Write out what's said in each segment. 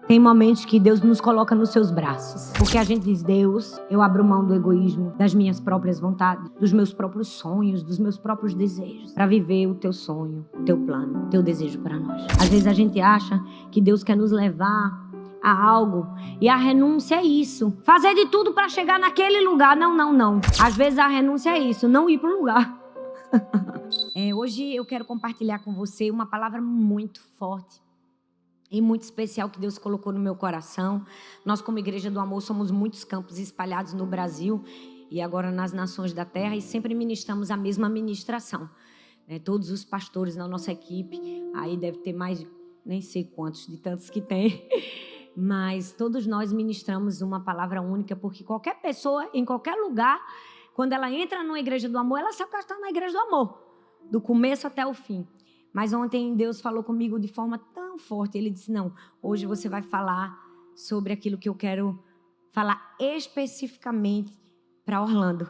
Tem momentos que Deus nos coloca nos seus braços. Porque a gente diz, Deus, eu abro mão do egoísmo, das minhas próprias vontades, dos meus próprios sonhos, dos meus próprios desejos, para viver o teu sonho, o teu plano, o teu desejo para nós. Às vezes a gente acha que Deus quer nos levar a algo, e a renúncia é isso. Fazer de tudo para chegar naquele lugar. Não. Às vezes a renúncia é isso, não ir para o lugar. Hoje eu quero compartilhar com você uma palavra muito forte e muito especial que Deus colocou no meu coração. Nós, como Igreja do Amor, somos muitos campos espalhados no Brasil e agora nas nações da terra, e sempre ministramos a mesma ministração. Todos os pastores na nossa equipe, aí deve ter mais, nem sei quantos, de tantos que tem, mas todos nós ministramos uma palavra única, porque qualquer pessoa, em qualquer lugar, quando ela entra numa Igreja do Amor, ela sabe que ela está na Igreja do Amor, do começo até o fim. Mas ontem Deus falou comigo de forma tão forte. Ele disse, não, hoje você vai falar sobre aquilo que eu quero falar especificamente para Orlando.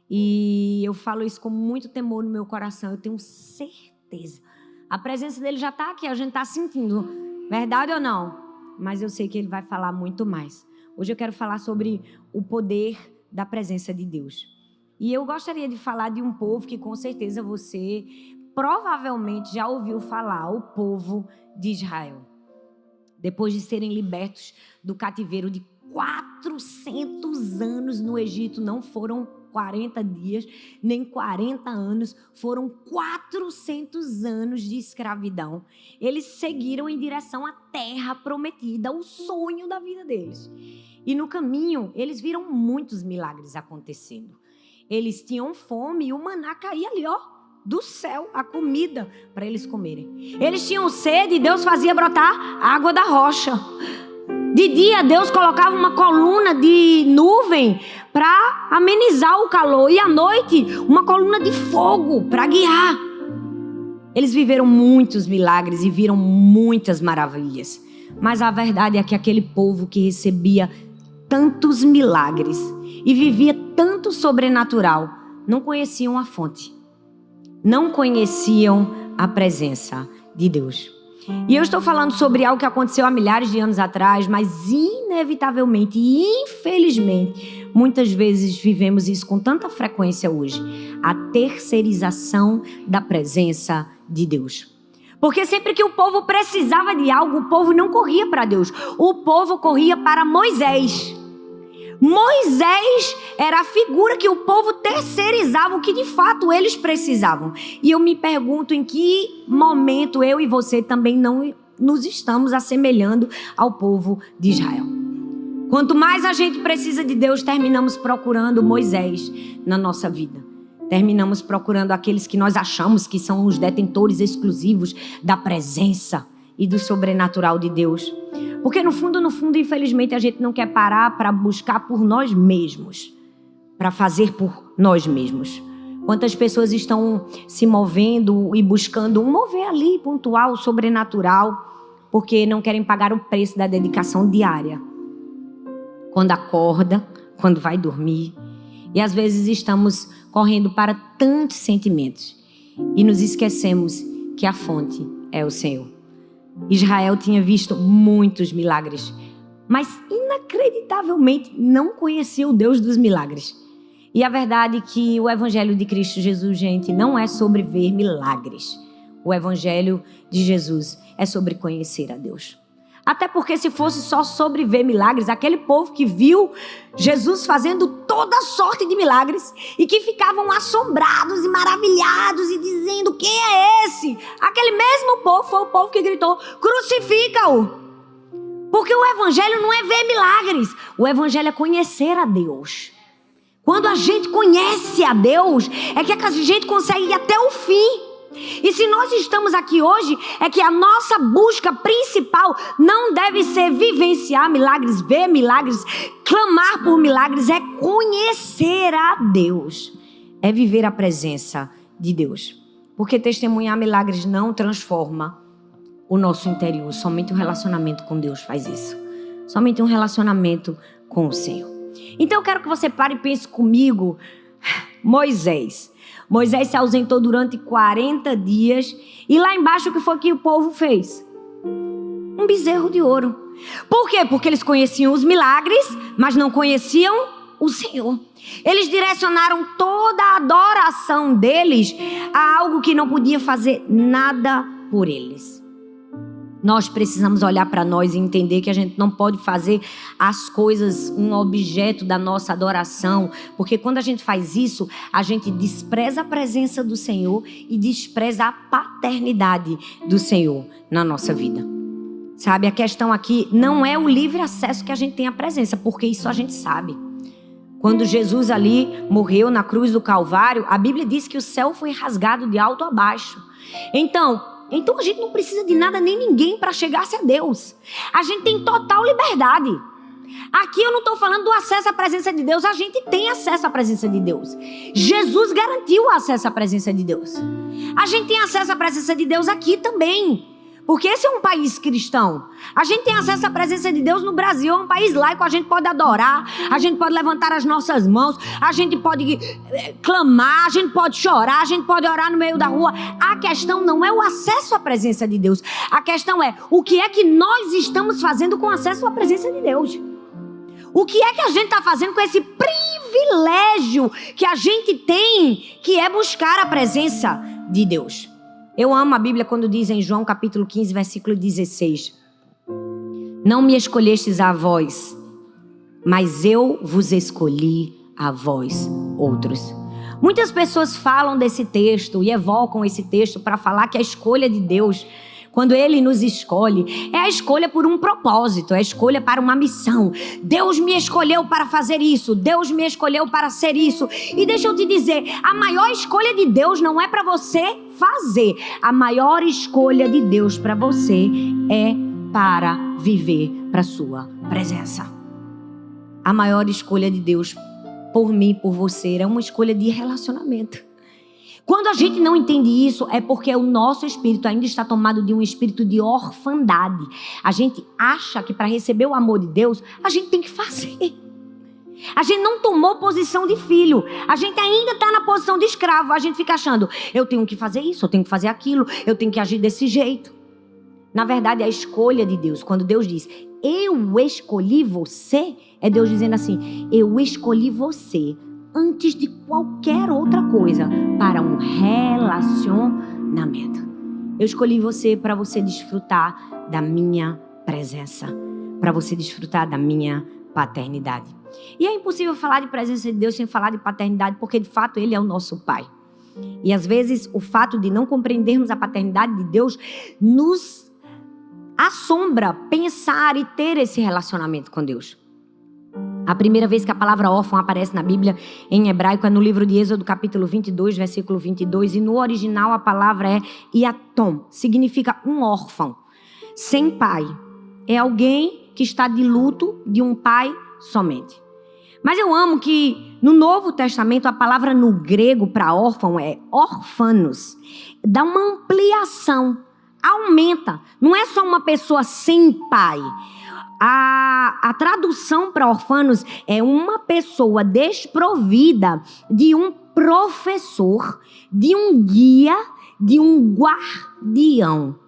E eu falo isso com muito temor no meu coração. Eu tenho certeza. A presença dele já está aqui, a gente está sentindo. Verdade ou não? Mas eu sei que ele vai falar muito mais. Hoje eu quero falar sobre o poder da presença de Deus. E eu gostaria de falar de um povo que com certeza você provavelmente já ouviu falar, o povo de Israel. Depois de serem libertos do cativeiro de 400 anos no Egito, não foram 40 dias, nem 40 anos, foram 400 anos de escravidão. Eles seguiram em direção à terra prometida, o sonho da vida deles. E no caminho, eles viram muitos milagres acontecendo. Eles tinham fome e o maná caía ali, do céu, a comida para eles comerem. Eles tinham sede e Deus fazia brotar água da rocha. De dia, Deus colocava uma coluna de nuvem para amenizar o calor. E à noite, uma coluna de fogo para guiar. Eles viveram muitos milagres e viram muitas maravilhas. Mas a verdade é que aquele povo que recebia tantos milagres e vivia tanto sobrenatural, não conheciam a fonte. Não conheciam a presença de Deus. E eu estou falando sobre algo que aconteceu há milhares de anos atrás, mas inevitavelmente e infelizmente, muitas vezes vivemos isso com tanta frequência hoje. A terceirização da presença de Deus. Porque sempre que o povo precisava de algo, o povo não corria para Deus. O povo corria para Moisés. Moisés era a figura que o povo terceirizava, o que de fato eles precisavam. E eu me pergunto em que momento eu e você também não nos estamos assemelhando ao povo de Israel. Quanto mais a gente precisa de Deus, terminamos procurando Moisés na nossa vida. Terminamos procurando aqueles que nós achamos que são os detentores exclusivos da presença e do sobrenatural de Deus. Porque no fundo, infelizmente, a gente não quer parar para buscar por nós mesmos, para fazer por nós mesmos. Quantas pessoas estão se movendo e buscando um mover ali, pontual, sobrenatural, porque não querem pagar o preço da dedicação diária. Quando acorda, quando vai dormir. E às vezes estamos correndo para tantos sentimentos e nos esquecemos que a fonte é o Senhor. Israel tinha visto muitos milagres, mas inacreditavelmente não conhecia o Deus dos milagres. E a verdade é que o Evangelho de Cristo Jesus, gente, não é sobre ver milagres. O Evangelho de Jesus é sobre conhecer a Deus. Até porque se fosse só sobre ver milagres, aquele povo que viu Jesus fazendo toda sorte de milagres e que ficavam assombrados e maravilhados e dizendo, quem é esse? Aquele mesmo povo foi o povo que gritou, crucifica-o. Porque o Evangelho não é ver milagres, o Evangelho é conhecer a Deus. Quando a gente conhece a Deus, é que a gente consegue ir até o fim. E se nós estamos aqui hoje, é que a nossa busca principal não deve ser vivenciar milagres, ver milagres, clamar por milagres, é conhecer a Deus, é viver a presença de Deus. Porque testemunhar milagres não transforma o nosso interior, somente um relacionamento com Deus faz isso. Somente um relacionamento com o Senhor. Então eu quero que você pare e pense comigo, Moisés se ausentou durante 40 dias. E lá embaixo, o que foi que o povo fez? Um bezerro de ouro. Por quê? Porque eles conheciam os milagres, mas não conheciam o Senhor. Eles direcionaram toda a adoração deles a algo que não podia fazer nada por eles. Nós precisamos olhar para nós e entender que a gente não pode fazer as coisas um objeto da nossa adoração, porque quando a gente faz isso, a gente despreza a presença do Senhor e despreza a paternidade do Senhor na nossa vida. Sabe, a questão aqui não é o livre acesso que a gente tem à presença, porque isso a gente sabe. Quando Jesus ali morreu na cruz do Calvário, a Bíblia diz que o céu foi rasgado de alto a baixo. Então a gente não precisa de nada nem ninguém para chegar-se a Deus. A gente tem total liberdade. Aqui eu não estou falando do acesso à presença de Deus. A gente tem acesso à presença de Deus. Jesus garantiu o acesso à presença de Deus. A gente tem acesso à presença de Deus aqui também. Porque esse é um país cristão. A gente tem acesso à presença de Deus no Brasil. É um país laico, a gente pode adorar, a gente pode levantar as nossas mãos, a gente pode clamar, a gente pode chorar, a gente pode orar no meio da rua. A questão não é o acesso à presença de Deus. A questão é o que é que nós estamos fazendo com acesso à presença de Deus. O que é que a gente está fazendo com esse privilégio que a gente tem, que é buscar a presença de Deus. Eu amo a Bíblia quando diz em João capítulo 15, versículo 16. Não me escolhestes a vós, mas eu vos escolhi a vós outros. Muitas pessoas falam desse texto e evocam esse texto para falar que a escolha de Deus, quando Ele nos escolhe, é a escolha por um propósito, é a escolha para uma missão. Deus me escolheu para fazer isso, Deus me escolheu para ser isso. E deixa eu te dizer, a maior escolha de Deus não é para você fazer. A maior escolha de Deus para você é para viver para a sua presença. A maior escolha de Deus por mim, por você, é uma escolha de relacionamento. Quando a gente não entende isso, é porque o nosso espírito ainda está tomado de um espírito de orfandade. A gente acha que para receber o amor de Deus, a gente tem que fazer. A gente não tomou posição de filho. A gente ainda está na posição de escravo. A gente fica achando, eu tenho que fazer isso, eu tenho que fazer aquilo, eu tenho que agir desse jeito. Na verdade, a escolha de Deus, quando Deus diz, eu escolhi você, é Deus dizendo assim, eu escolhi você antes de qualquer outra coisa, para um relacionamento. Eu escolhi você para você desfrutar da minha presença, para você desfrutar da minha paternidade. E é impossível falar de presença de Deus sem falar de paternidade, porque de fato Ele é o nosso Pai. E às vezes o fato de não compreendermos a paternidade de Deus nos assombra pensar e ter esse relacionamento com Deus. A primeira vez que a palavra órfão aparece na Bíblia, em hebraico, é no livro de Êxodo, capítulo 22, versículo 22. E no original a palavra é iatom, significa um órfão, sem pai. É alguém que está de luto de um pai somente. Mas eu amo que no Novo Testamento a palavra no grego para órfão é orfanos. Dá uma ampliação, aumenta. Não é só uma pessoa sem pai. A tradução para orfanos é uma pessoa desprovida de um professor, de um guia, de um guardião.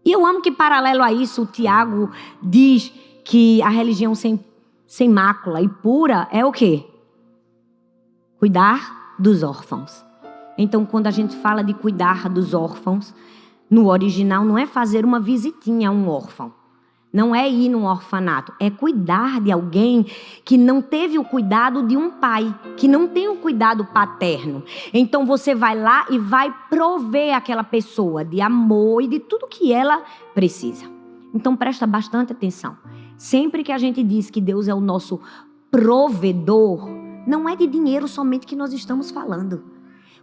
E eu amo que, paralelo a isso, o Tiago diz que a religião sem mácula e pura é o quê? Cuidar dos órfãos. Então, quando a gente fala de cuidar dos órfãos, no original não é fazer uma visitinha a um órfão. Não é ir num orfanato, é cuidar de alguém que não teve o cuidado de um pai, que não tem o cuidado paterno. Então você vai lá e vai prover aquela pessoa de amor e de tudo que ela precisa. Então presta bastante atenção. Sempre que a gente diz que Deus é o nosso provedor, não é de dinheiro somente que nós estamos falando.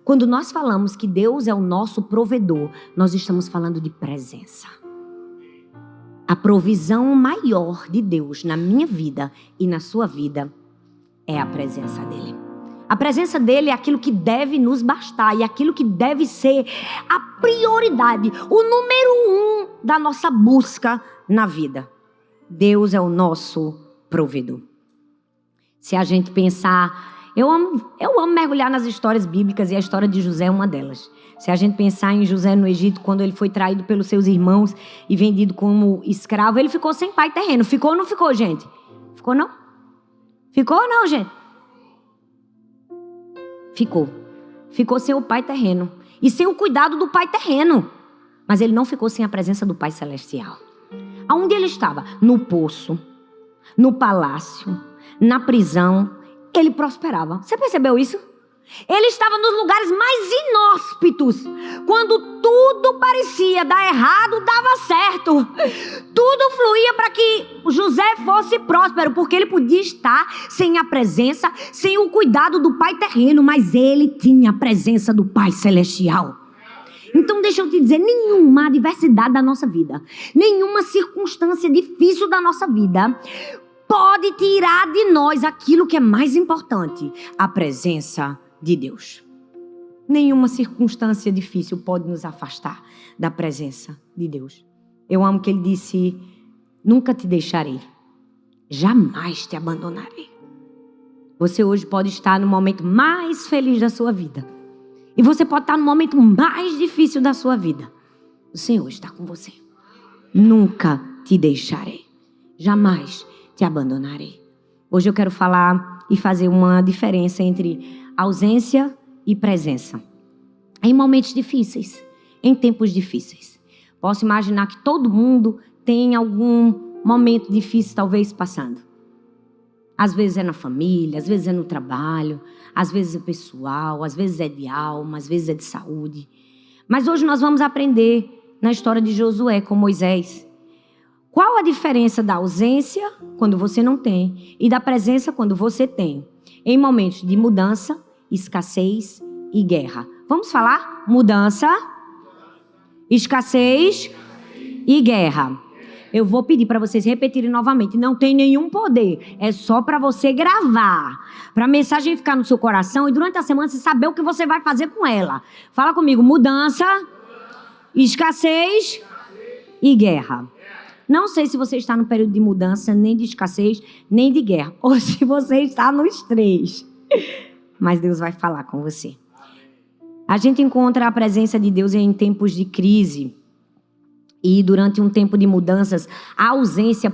Quando nós falamos que Deus é o nosso provedor, nós estamos falando de presença. A provisão maior de Deus na minha vida e na sua vida é a presença dele. A presença dele é aquilo que deve nos bastar e aquilo que deve ser a prioridade, o número 1 da nossa busca na vida. Deus é o nosso provedor. Se a gente pensar Eu amo mergulhar nas histórias bíblicas e a história de José é uma delas. Se a gente pensar em José no Egito, quando ele foi traído pelos seus irmãos e vendido como escravo, ele ficou sem pai terreno. Ficou ou não ficou, gente? Ficou não? Ficou ou não, gente? Ficou. Ficou sem o pai terreno e sem o cuidado do pai terreno. Mas ele não ficou sem a presença do Pai Celestial. Aonde ele estava? No poço, no palácio, na prisão, ele prosperava. Você percebeu isso? Ele estava nos lugares mais inóspitos. Quando tudo parecia dar errado, dava certo. Tudo fluía para que José fosse próspero, porque ele podia estar sem a presença, sem o cuidado do Pai terreno, mas ele tinha a presença do Pai Celestial. Então deixa eu te dizer, nenhuma adversidade da nossa vida, nenhuma circunstância difícil da nossa vida pode tirar de nós aquilo que é mais importante, a presença de Deus. Nenhuma circunstância difícil pode nos afastar da presença de Deus. Eu amo que ele disse, nunca te deixarei, jamais te abandonarei. Você hoje pode estar no momento mais feliz da sua vida. E você pode estar no momento mais difícil da sua vida. O Senhor está com você. Nunca te deixarei. Jamais te abandonarei. Hoje eu quero falar e fazer uma diferença entre ausência e presença. Em momentos difíceis, em tempos difíceis. Posso imaginar que todo mundo tem algum momento difícil talvez passando. Às vezes é na família, às vezes é no trabalho, às vezes é pessoal, às vezes é de alma, às vezes é de saúde. Mas hoje nós vamos aprender na história de Josué com Moisés. Qual a diferença da ausência, quando você não tem, e da presença, quando você tem? Em momentos de mudança, escassez e guerra. Vamos falar? Mudança, escassez e guerra. Eu vou pedir para vocês repetirem novamente. Não tem nenhum poder. É só para você gravar. Para a mensagem ficar no seu coração e durante a semana você saber o que você vai fazer com ela. Fala comigo. Mudança, escassez e guerra. Não sei se você está no período de mudança, nem de escassez, nem de guerra. Ou se você está nos três. Mas Deus vai falar com você. A gente encontra a presença de Deus em tempos de crise. E durante um tempo de mudanças, a ausência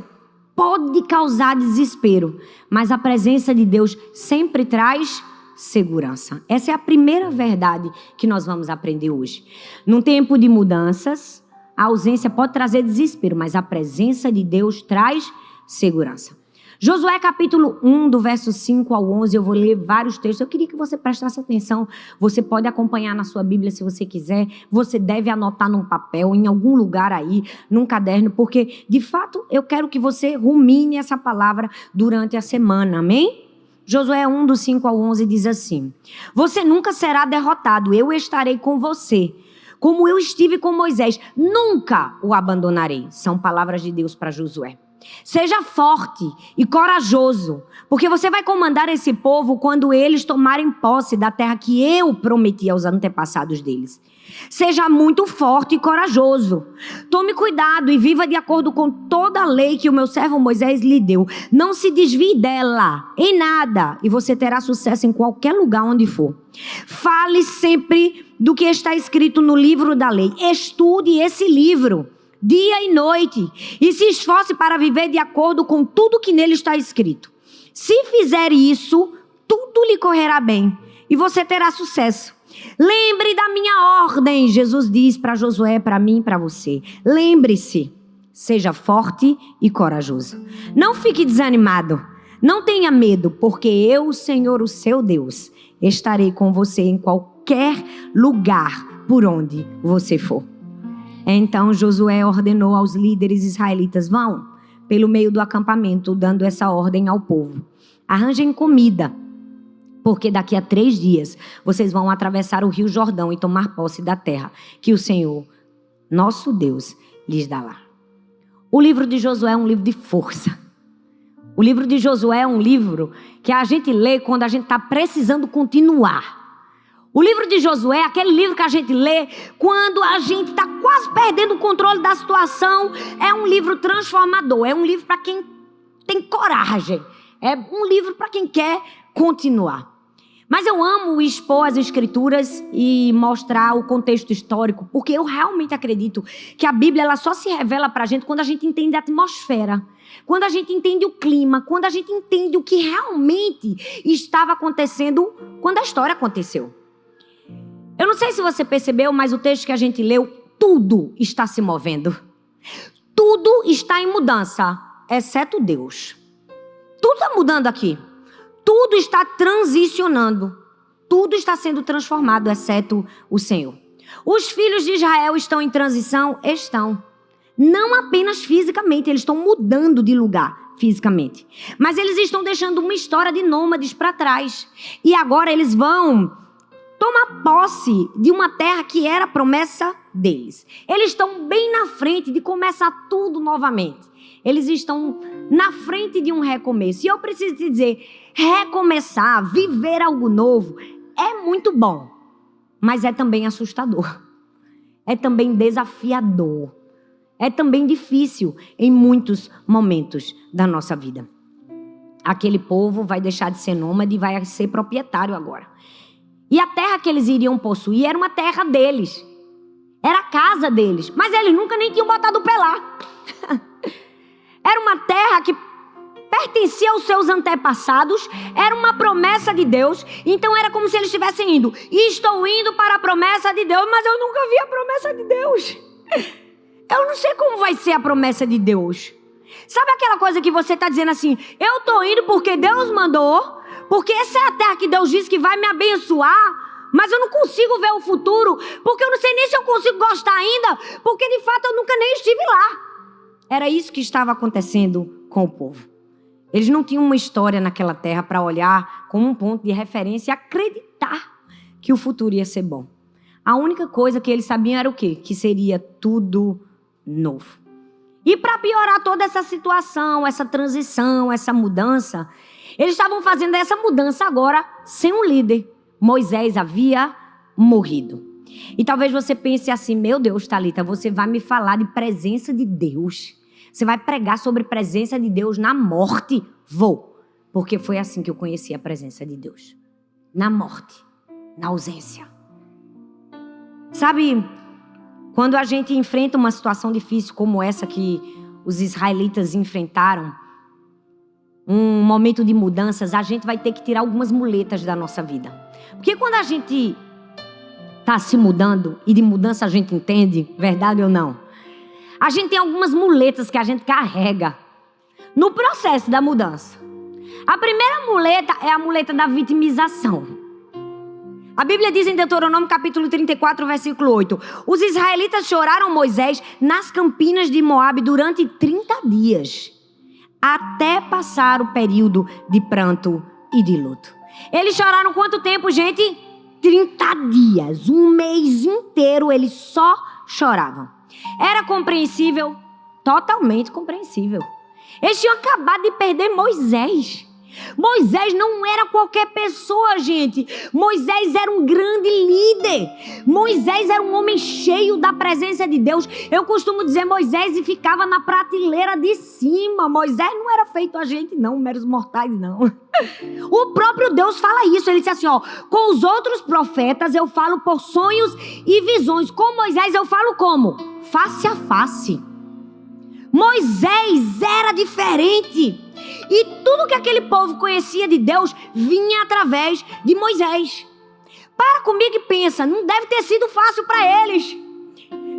pode causar desespero. Mas a presença de Deus sempre traz segurança. Essa é a primeira verdade que nós vamos aprender hoje. Num tempo de mudanças, a ausência pode trazer desespero, mas a presença de Deus traz segurança. Josué capítulo 1, do verso 5 ao 11, eu vou ler vários textos. Eu queria que você prestasse atenção. Você pode acompanhar na sua Bíblia se você quiser. Você deve anotar num papel, em algum lugar aí, num caderno, porque, de fato, eu quero que você rumine essa palavra durante a semana, amém? Josué 1, do 5 ao 11, diz assim: Você nunca será derrotado, eu estarei com você. Como eu estive com Moisés, nunca o abandonarei. São palavras de Deus para Josué. Seja forte e corajoso, porque você vai comandar esse povo quando eles tomarem posse da terra que eu prometi aos antepassados deles. Seja muito forte e corajoso. Tome cuidado e viva de acordo com toda a lei que o meu servo Moisés lhe deu. Não se desvie dela em nada e você terá sucesso em qualquer lugar onde for. Fale sempre do que está escrito no livro da lei. Estude esse livro dia e noite, e se esforce para viver de acordo com tudo que nele está escrito. Se fizer isso, tudo lhe correrá bem, e você terá sucesso. Lembre da minha ordem, Jesus diz para Josué, para mim e para você. Lembre-se, seja forte e corajoso. Não fique desanimado, não tenha medo, porque eu, o Senhor, o seu Deus, estarei com você em qualquer lugar por onde você for. Então Josué ordenou aos líderes israelitas: vão pelo meio do acampamento, dando essa ordem ao povo. Arranjem comida, porque daqui a 3 dias vocês vão atravessar o rio Jordão e tomar posse da terra que o Senhor, nosso Deus, lhes dá lá. O livro de Josué é um livro de força. O livro de Josué é um livro que a gente lê quando a gente está precisando continuar. O livro de Josué é aquele livro que a gente lê quando a gente está quase perdendo o controle da situação. É um livro transformador, é um livro para quem tem coragem, é um livro para quem quer continuar. Mas eu amo expor as escrituras e mostrar o contexto histórico, porque eu realmente acredito que a Bíblia ela só se revela pra gente quando a gente entende a atmosfera, quando a gente entende o clima, quando a gente entende o que realmente estava acontecendo quando a história aconteceu. Eu não sei se você percebeu, mas o texto que a gente leu, tudo está se movendo. Tudo está em mudança, exceto Deus. Tudo está mudando aqui. Tudo está transicionando. Tudo está sendo transformado, exceto o Senhor. Os filhos de Israel estão em transição? Estão. Não apenas fisicamente, eles estão mudando de lugar fisicamente. Mas eles estão deixando uma história de nômades para trás. E agora eles vão tomar posse de uma terra que era a promessa deles. Eles estão bem na frente de começar tudo novamente. Eles estão na frente de um recomeço. E eu preciso te dizer, recomeçar, viver algo novo, é muito bom. Mas é também assustador. É também desafiador. É também difícil em muitos momentos da nossa vida. Aquele povo vai deixar de ser nômade e vai ser proprietário agora. E a terra que eles iriam possuir era uma terra deles. Era a casa deles. Mas eles nunca nem tinham botado o pé lá. Era uma terra que pertencia aos seus antepassados. Era uma promessa de Deus. Então era como se eles estivessem indo. Estou indo para a promessa de Deus, mas eu nunca vi a promessa de Deus. Eu não sei como vai ser a promessa de Deus. Sabe aquela coisa que você está dizendo assim, eu estou indo porque Deus mandou, porque essa é a terra que Deus disse que vai me abençoar, mas eu não consigo ver o futuro, porque eu não sei nem se eu consigo gostar ainda, porque de fato eu nunca nem estive lá. Era isso que estava acontecendo com o povo. Eles não tinham uma história naquela terra para olhar como um ponto de referência e acreditar que o futuro ia ser bom. A única coisa que eles sabiam era o quê? Que seria tudo novo. E para piorar toda essa situação, essa transição, essa mudança, eles estavam fazendo essa mudança agora sem um líder. Moisés havia morrido. E talvez você pense assim, meu Deus, Thalita, você vai me falar de presença de Deus. Você vai pregar sobre presença de Deus na morte? Vou. Porque foi assim que eu conheci a presença de Deus. Na morte, na ausência. Sabe, quando a gente enfrenta uma situação difícil como essa que os israelitas enfrentaram, um momento de mudanças, a gente vai ter que tirar algumas muletas da nossa vida. Porque quando a gente está se mudando, e de mudança a gente entende, verdade ou não? A gente tem algumas muletas que a gente carrega no processo da mudança. A primeira muleta é a muleta da vitimização. A Bíblia diz em Deuteronômio capítulo 34, versículo 8. Os israelitas choraram Moisés nas campinas de Moabe durante 30 dias. Até passar o período de pranto e de luto. Eles choraram quanto tempo, gente? 30 dias. Um mês inteiro eles só choravam. Era compreensível? Totalmente compreensível. Eles tinham acabado de perder Moisés. Moisés não era qualquer pessoa, gente. Moisés era um grande líder. Moisés era um homem cheio da presença de Deus. Eu costumo dizer Moisés e ficava na prateleira de cima. Moisés não era feito a gente não, meros mortais não. O próprio Deus fala isso. Ele disse assim, ó, com os outros profetas eu falo por sonhos e visões. Com Moisés eu falo como? Face a face. Moisés era diferente. E tudo que aquele povo conhecia de Deus vinha através de Moisés. Para comigo e pensa, não deve ter sido fácil para eles.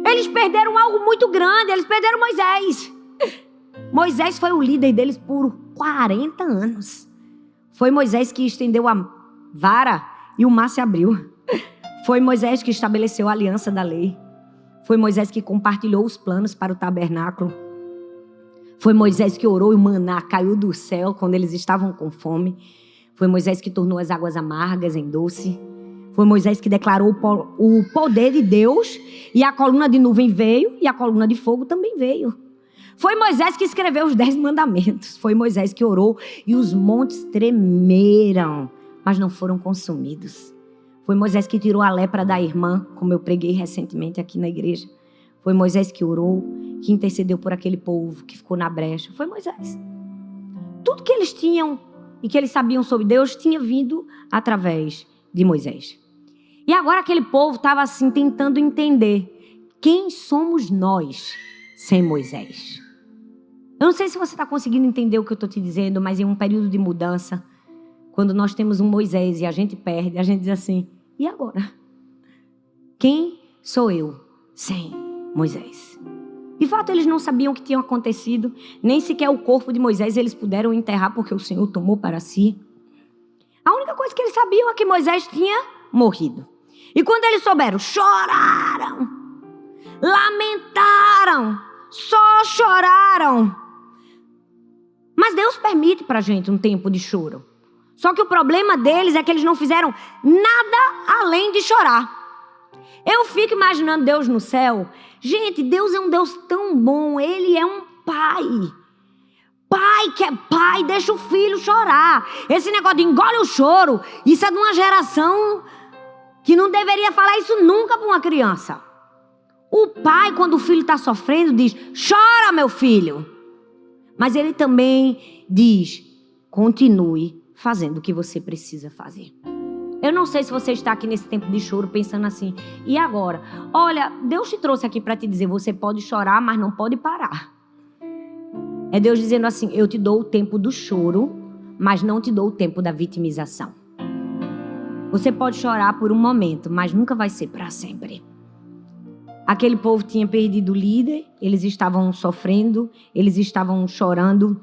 Eles perderam algo muito grande, eles perderam Moisés. Moisés foi o líder deles por 40 anos. Foi Moisés que estendeu a vara e o mar se abriu. Foi Moisés que estabeleceu a aliança da lei. Foi Moisés que compartilhou os planos para o tabernáculo. Foi Moisés que orou e o maná caiu do céu quando eles estavam com fome. Foi Moisés que tornou as águas amargas em doce. Foi Moisés que declarou o poder de Deus e a coluna de nuvem veio e a coluna de fogo também veio. Foi Moisés que escreveu os 10 mandamentos. Foi Moisés que orou e os montes tremeram, mas não foram consumidos. Foi Moisés que tirou a lepra da irmã, como eu preguei recentemente aqui na igreja. Foi Moisés que orou, que intercedeu por aquele povo, que ficou na brecha. Foi Moisés. Tudo que eles tinham e que eles sabiam sobre Deus tinha vindo através de Moisés. E agora aquele povo estava assim tentando entender quem somos nós sem Moisés. Eu não sei se você está conseguindo entender o que eu estou te dizendo, mas em um período de mudança, quando nós temos um Moisés e a gente perde, a gente diz assim, e agora? Quem sou eu sem Moisés? De fato, eles não sabiam o que tinha acontecido, nem sequer o corpo de Moisés eles puderam enterrar porque o Senhor tomou para si. A única coisa que eles sabiam é que Moisés tinha morrido. E quando eles souberam, choraram, lamentaram, só choraram. Mas Deus permite para a gente um tempo de choro. Só que o problema deles é que eles não fizeram nada além de chorar. Eu fico imaginando Deus no céu. Gente, Deus é um Deus tão bom. Ele é um pai. Pai que é pai, deixa o filho chorar. Esse negócio de engole o choro, isso é de uma geração que não deveria falar isso nunca para uma criança. O pai, quando o filho está sofrendo, diz, chora, meu filho. Mas ele também diz, continue fazendo o que você precisa fazer. Eu não sei se você está aqui nesse tempo de choro pensando assim, e agora? Olha, Deus te trouxe aqui para te dizer, você pode chorar, mas não pode parar. É Deus dizendo assim, eu te dou o tempo do choro, mas não te dou o tempo da vitimização. Você pode chorar por um momento, mas nunca vai ser para sempre. Aquele povo tinha perdido o líder, eles estavam sofrendo, eles estavam chorando.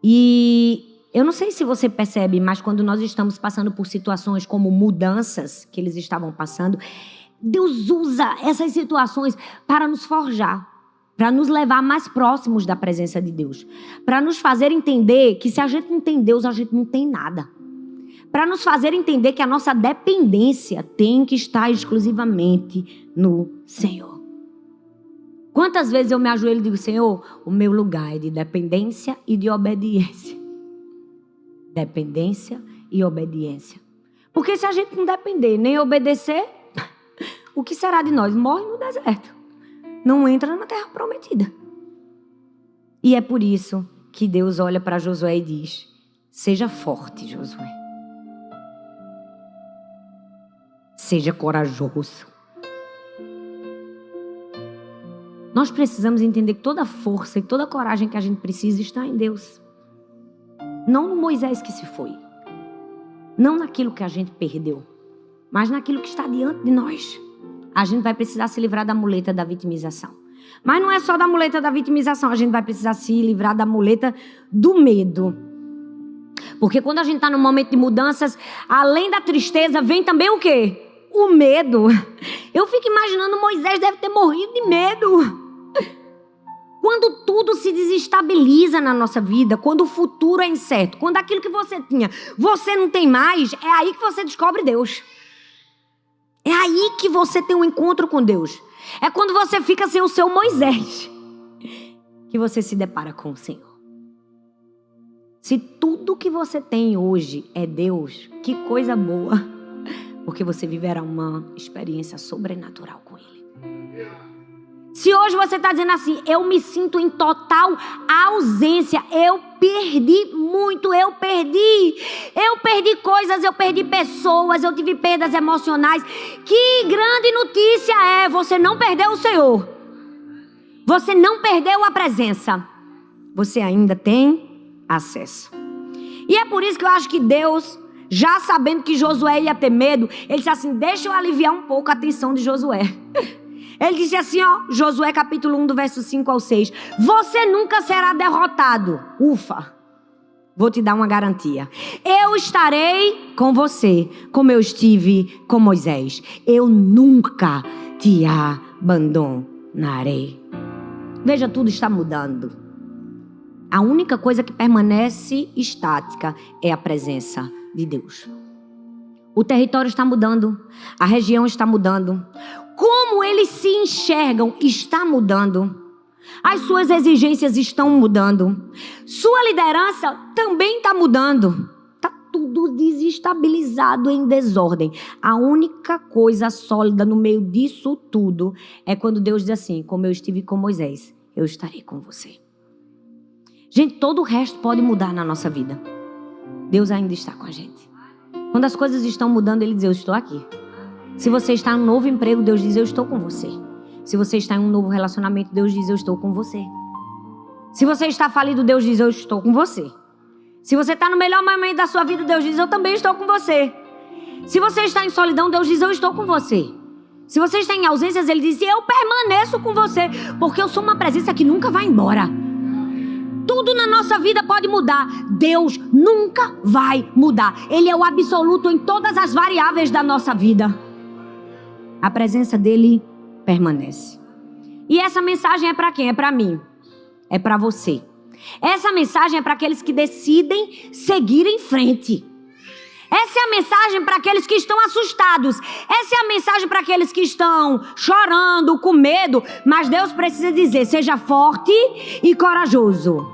E eu não sei se você percebe, mas quando nós estamos passando por situações como mudanças que eles estavam passando, Deus usa essas situações para nos forjar, para nos levar mais próximos da presença de Deus, para nos fazer entender que se a gente não tem Deus, a gente não tem nada. Para nos fazer entender que a nossa dependência tem que estar exclusivamente no Senhor. Quantas vezes eu me ajoelho e digo, Senhor, o meu lugar é de dependência e de obediência. Dependência e obediência. Porque se a gente não depender nem obedecer, o que será de nós? Morre no deserto. Não entra na terra prometida. E é por isso que Deus olha para Josué e diz, seja forte, Josué. Seja corajoso. Nós precisamos entender que toda a força e toda a coragem que a gente precisa está em Deus. Não no Moisés que se foi. Não naquilo que a gente perdeu. Mas naquilo que está diante de nós. A gente vai precisar se livrar da muleta da vitimização. Mas não é só da muleta da vitimização. A gente vai precisar se livrar da muleta do medo. Porque quando a gente está num momento de mudanças, além da tristeza, vem também o quê? O medo. Eu fico imaginando, Moisés deve ter morrido de medo. Quando tudo se desestabiliza na nossa vida, quando o futuro é incerto, quando aquilo que você tinha, você não tem mais, é aí que você descobre Deus. É aí que você tem um encontro com Deus. É quando você fica sem o seu Moisés, que você se depara com o Senhor. Se tudo que você tem hoje é Deus, que coisa boa. Porque você viverá uma experiência sobrenatural com Ele. Se hoje você está dizendo assim, eu me sinto em total ausência, eu perdi muito, eu perdi coisas, eu perdi pessoas, eu tive perdas emocionais. Que grande notícia é, você não perdeu o Senhor. Você não perdeu a presença. Você ainda tem acesso. E é por isso que eu acho que Deus, já sabendo que Josué ia ter medo, ele disse assim, deixa eu aliviar um pouco a tensão de Josué. Ele disse assim, Josué capítulo 1, do verso 5 ao 6. Você nunca será derrotado. Ufa, vou te dar uma garantia. Eu estarei com você, como eu estive com Moisés. Eu nunca te abandonarei. Veja, tudo está mudando. A única coisa que permanece estática é a presença de Deus. O território está mudando, a região está mudando, como eles se enxergam está mudando, as suas exigências estão mudando, sua liderança também está mudando, está tudo desestabilizado, em desordem. A única coisa sólida no meio disso tudo é quando Deus diz assim, como eu estive com Moisés, eu estarei com você. Gente, todo o resto pode mudar na nossa vida. Deus ainda está com a gente. Quando as coisas estão mudando, Ele diz, eu estou aqui. Se você está em um novo emprego, Deus diz, eu estou com você. Se você está em um novo relacionamento, Deus diz, eu estou com você. Se você está falido, Deus diz, eu estou com você. Se você está no melhor momento da sua vida, Deus diz, eu também estou com você. Se você está em solidão, Deus diz, eu estou com você. Se você está em ausências, Ele diz, eu permaneço com você, porque eu sou uma presença que nunca vai embora. Tudo na nossa vida pode mudar. Deus nunca vai mudar. Ele é o absoluto em todas as variáveis da nossa vida. A presença dele permanece. E essa mensagem é para quem? É para mim. É para você. Essa mensagem é para aqueles que decidem seguir em frente. Essa é a mensagem para aqueles que estão assustados. Essa é a mensagem para aqueles que estão chorando, com medo. Mas Deus precisa dizer, seja forte e corajoso.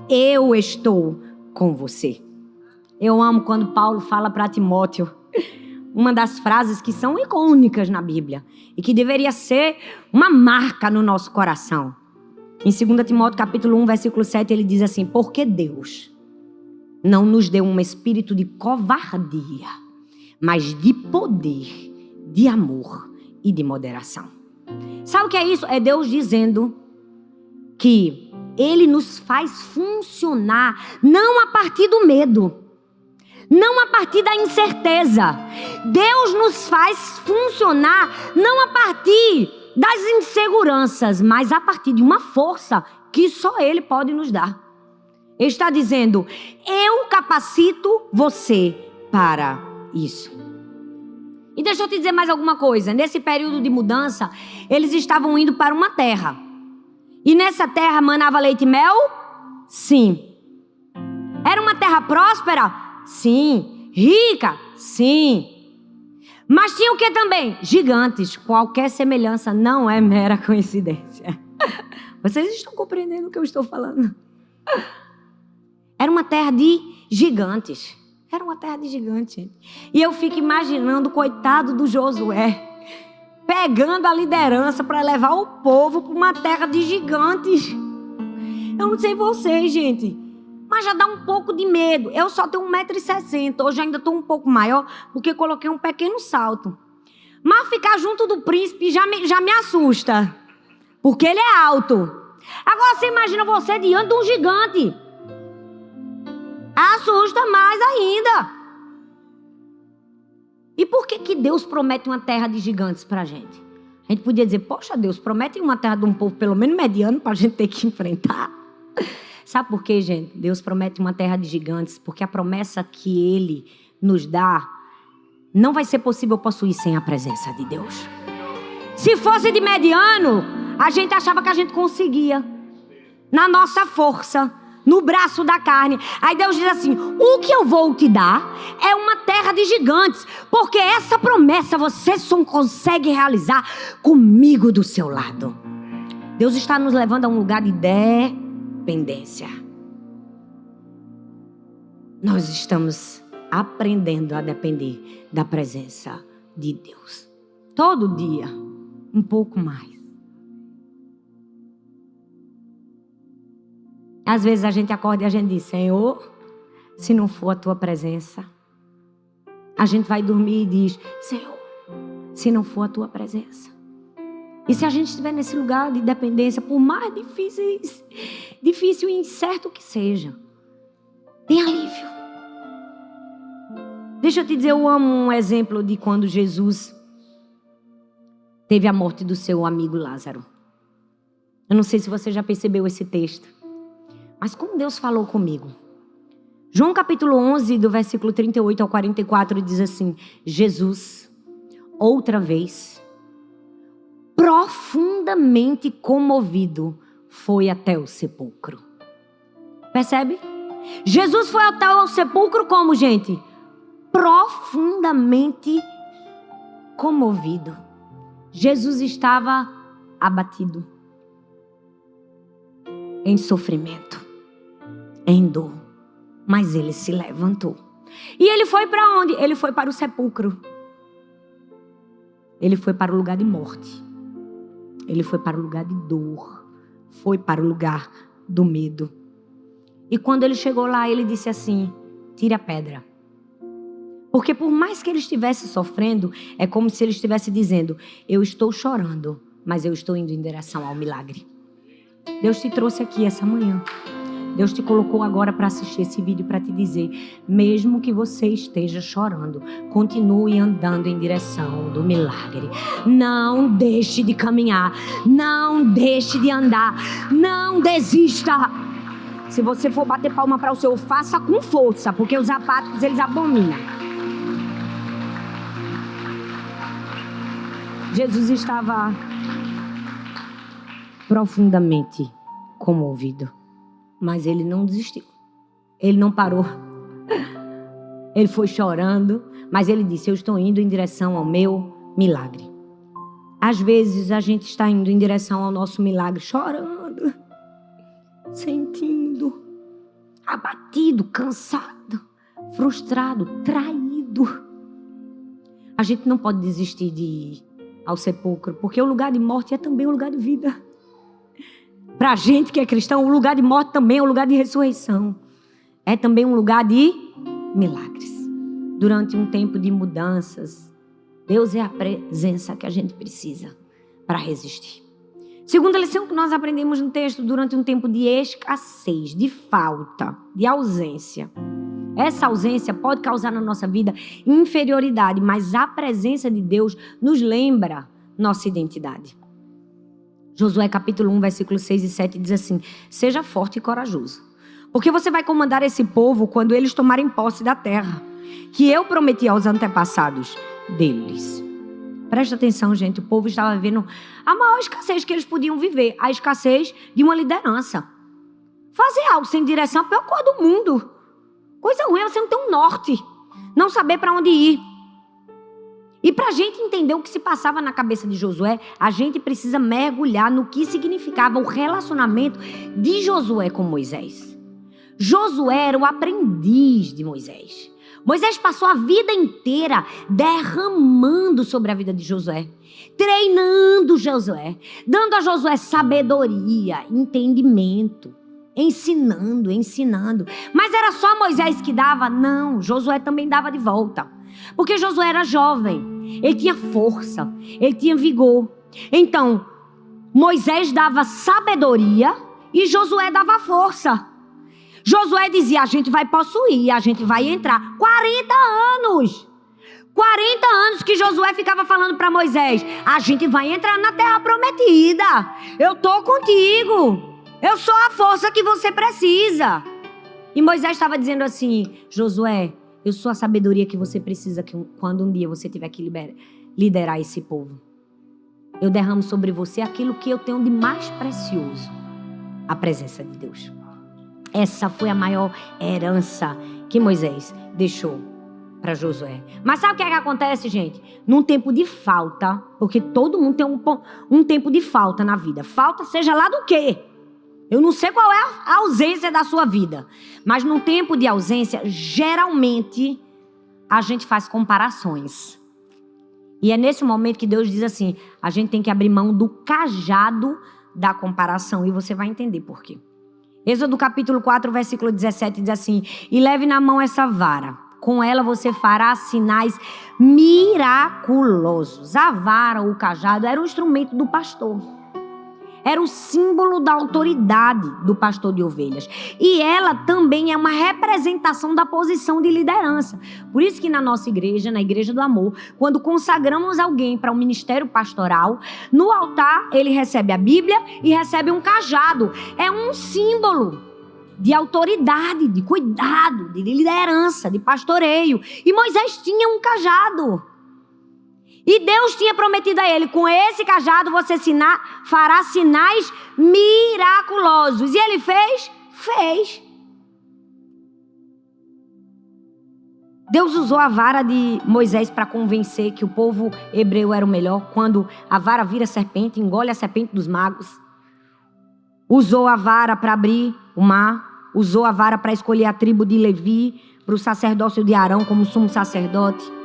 Eu estou com você. Eu amo quando Paulo fala para Timóteo uma das frases que são icônicas na Bíblia e que deveria ser uma marca no nosso coração. Em 2 Timóteo capítulo 1, versículo 7, ele diz assim, porque Deus não nos deu um espírito de covardia, mas de poder, de amor e de moderação. Sabe o que é isso? É Deus dizendo que Ele nos faz funcionar não a partir do medo, não a partir da incerteza. Deus nos faz funcionar não a partir das inseguranças, mas a partir de uma força que só Ele pode nos dar. Ele está dizendo, eu capacito você para isso. E deixa eu te dizer mais alguma coisa. Nesse período de mudança, eles estavam indo para uma terra. E nessa terra manava leite e mel? Sim. Era uma terra próspera? Sim. Rica? Sim. Mas tinha o que também? Gigantes. Qualquer semelhança não é mera coincidência. Vocês estão compreendendo o que eu estou falando? Era uma terra de gigantes. Era uma terra de gigantes. E eu fico imaginando o coitado do Josué pegando a liderança para levar o povo para uma terra de gigantes. Eu não sei vocês, gente, mas já dá um pouco de medo. Eu só tenho 1,60 m. Hoje ainda estou um pouco maior porque coloquei um pequeno salto. Mas ficar junto do príncipe já me assusta, porque ele é alto. Agora você imagina você diante de um gigante. Assusta mais ainda. E por que Deus promete uma terra de gigantes pra gente? A gente podia dizer, poxa, Deus promete uma terra de um povo pelo menos mediano pra gente ter que enfrentar. Sabe por quê, gente? Deus promete uma terra de gigantes porque a promessa que Ele nos dá não vai ser possível possuir sem a presença de Deus. Se fosse de mediano, a gente achava que a gente conseguia. Na nossa força, no braço da carne. Aí Deus diz assim, o que eu vou te dar é uma terra de gigantes, porque essa promessa você só consegue realizar comigo do seu lado. Deus está nos levando a um lugar de dependência. Nós estamos aprendendo a depender da presença de Deus. Todo dia, um pouco mais. Às vezes a gente acorda e a gente diz, Senhor, se não for a tua presença. A gente vai dormir e diz, Senhor, se não for a tua presença. E se a gente estiver nesse lugar de dependência, por mais difícil e incerto que seja, tem alívio. Deixa eu te dizer, eu amo um exemplo de quando Jesus teve a morte do seu amigo Lázaro. Eu não sei se você já percebeu esse texto. Mas como Deus falou comigo. João capítulo 11, do versículo 38 ao 44, diz assim, Jesus, outra vez, profundamente comovido, foi até o sepulcro. Percebe? Jesus foi até o sepulcro como, gente? Profundamente comovido. Jesus estava abatido, em sofrimento, em dor, mas ele se levantou. E ele foi para onde? Ele foi para o sepulcro. Ele foi para o lugar de morte. Ele foi para o lugar de dor. Foi para o lugar do medo. E quando ele chegou lá, ele disse assim, tire a pedra. Porque por mais que ele estivesse sofrendo, é como se ele estivesse dizendo: eu estou chorando, mas eu estou indo em direção ao milagre. Deus te trouxe aqui essa manhã. Deus te colocou agora para assistir esse vídeo para te dizer: mesmo que você esteja chorando, continue andando em direção do milagre. Não deixe de caminhar, não deixe de andar, não desista. Se você for bater palma para o Senhor, faça com força, porque os apáticos eles abominam. Jesus estava profundamente comovido. Mas ele não desistiu. Ele não parou. Ele foi chorando, mas ele disse: eu estou indo em direção ao meu milagre. Às vezes a gente está indo em direção ao nosso milagre chorando, sentindo, abatido, cansado, frustrado, traído. A gente não pode desistir de ir ao sepulcro, porque o lugar de morte é também um lugar de vida. Para a gente que é cristão, o lugar de morte também é um lugar de ressurreição. É também um lugar de milagres. Durante um tempo de mudanças, Deus é a presença que a gente precisa para resistir. Segunda lição que nós aprendemos no texto: durante um tempo de escassez, de falta, de ausência. Essa ausência pode causar na nossa vida inferioridade, mas a presença de Deus nos lembra nossa identidade. Josué capítulo 1, versículos 6 e 7 diz assim: seja forte e corajoso, porque você vai comandar esse povo quando eles tomarem posse da terra que eu prometi aos antepassados deles. Presta atenção, gente, o povo estava vivendo a maior escassez que eles podiam viver, a escassez de uma liderança. Fazer algo sem direção é a pior coisa do mundo. Coisa ruim é você não ter um norte, não saber para onde ir. E para a gente entender o que se passava na cabeça de Josué, a gente precisa mergulhar no que significava o relacionamento de Josué com Moisés. Josué era o aprendiz de Moisés. Moisés passou a vida inteira derramando sobre a vida de Josué, treinando Josué, dando a Josué sabedoria, entendimento, ensinando. Mas era só Moisés que dava? Não, Josué também dava de volta. Porque Josué era jovem, ele tinha força, ele tinha vigor. Então, Moisés dava sabedoria e Josué dava força. Josué dizia: a gente vai possuir, a gente vai entrar. 40 anos! 40 anos que Josué ficava falando para Moisés: a gente vai entrar na terra prometida. Eu estou contigo. Eu sou a força que você precisa. E Moisés estava dizendo assim: Josué, eu sou a sabedoria que você precisa quando um dia você tiver que liderar esse povo. Eu derramo sobre você aquilo que eu tenho de mais precioso: a presença de Deus. Essa foi a maior herança que Moisés deixou para Josué. Mas sabe o que é que acontece, gente? Num tempo de falta, porque todo mundo tem um tempo de falta na vida. Falta seja lá do quê? Eu não sei qual é a ausência da sua vida. Mas num tempo de ausência, geralmente, a gente faz comparações. E é nesse momento que Deus diz assim: a gente tem que abrir mão do cajado da comparação. E você vai entender por quê. Êxodo capítulo 4, versículo 17 diz assim: e leve na mão essa vara. Com ela você fará sinais miraculosos. A vara, o cajado, era um instrumento do pastor. Era o símbolo da autoridade do pastor de ovelhas. E ela também é uma representação da posição de liderança. Por isso que na nossa igreja, na Igreja do Amor, quando consagramos alguém para um ministério pastoral, no altar ele recebe a Bíblia e recebe um cajado. É um símbolo de autoridade, de cuidado, de liderança, de pastoreio. E Moisés tinha um cajado. E Deus tinha prometido a ele: com esse cajado você fará sinais miraculosos. E ele fez? Fez. Deus usou a vara de Moisés para convencer que o povo hebreu era o melhor. Quando a vara vira serpente, engole a serpente dos magos. Usou a vara para abrir o mar. Usou a vara para escolher a tribo de Levi, para o sacerdócio de Arão como sumo sacerdote.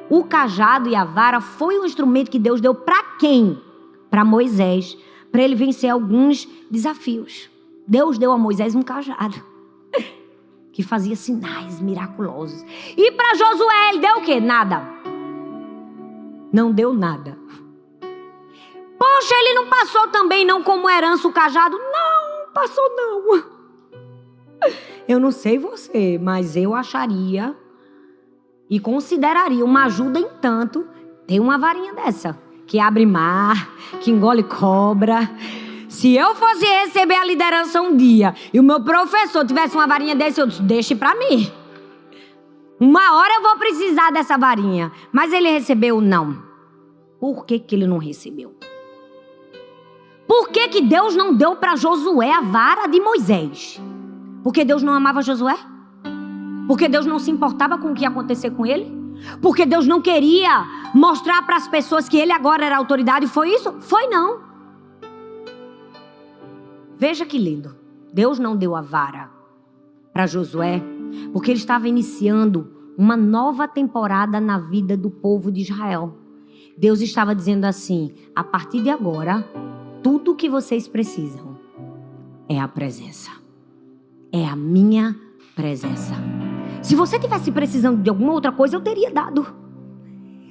O cajado e a vara foi um instrumento que Deus deu para quem? Para Moisés, para ele vencer alguns desafios. Deus deu a Moisés um cajado, que fazia sinais miraculosos. E para Josué ele deu o quê? Nada. Não deu nada. Poxa, ele não passou também não como herança o cajado? Não, passou não. Eu não sei você, mas eu acharia e consideraria uma ajuda em tanto ter uma varinha dessa, que abre mar, que engole cobra. Se eu fosse receber a liderança um dia e o meu professor tivesse uma varinha dessa, eu disse, deixe pra mim. Uma hora eu vou precisar dessa varinha. Mas ele recebeu não. Por que que ele não recebeu? Por que que Deus não deu para Josué a vara de Moisés? Porque Deus não amava Josué? Porque Deus não se importava com o que ia acontecer com ele? Porque Deus não queria mostrar para as pessoas que ele agora era autoridade? Foi isso? Foi não. Veja que lindo. Deus não deu a vara para Josué porque ele estava iniciando uma nova temporada na vida do povo de Israel. Deus estava dizendo assim, a partir de agora, tudo o que vocês precisam é a presença. É a minha presença. Se você tivesse precisando de alguma outra coisa, eu teria dado.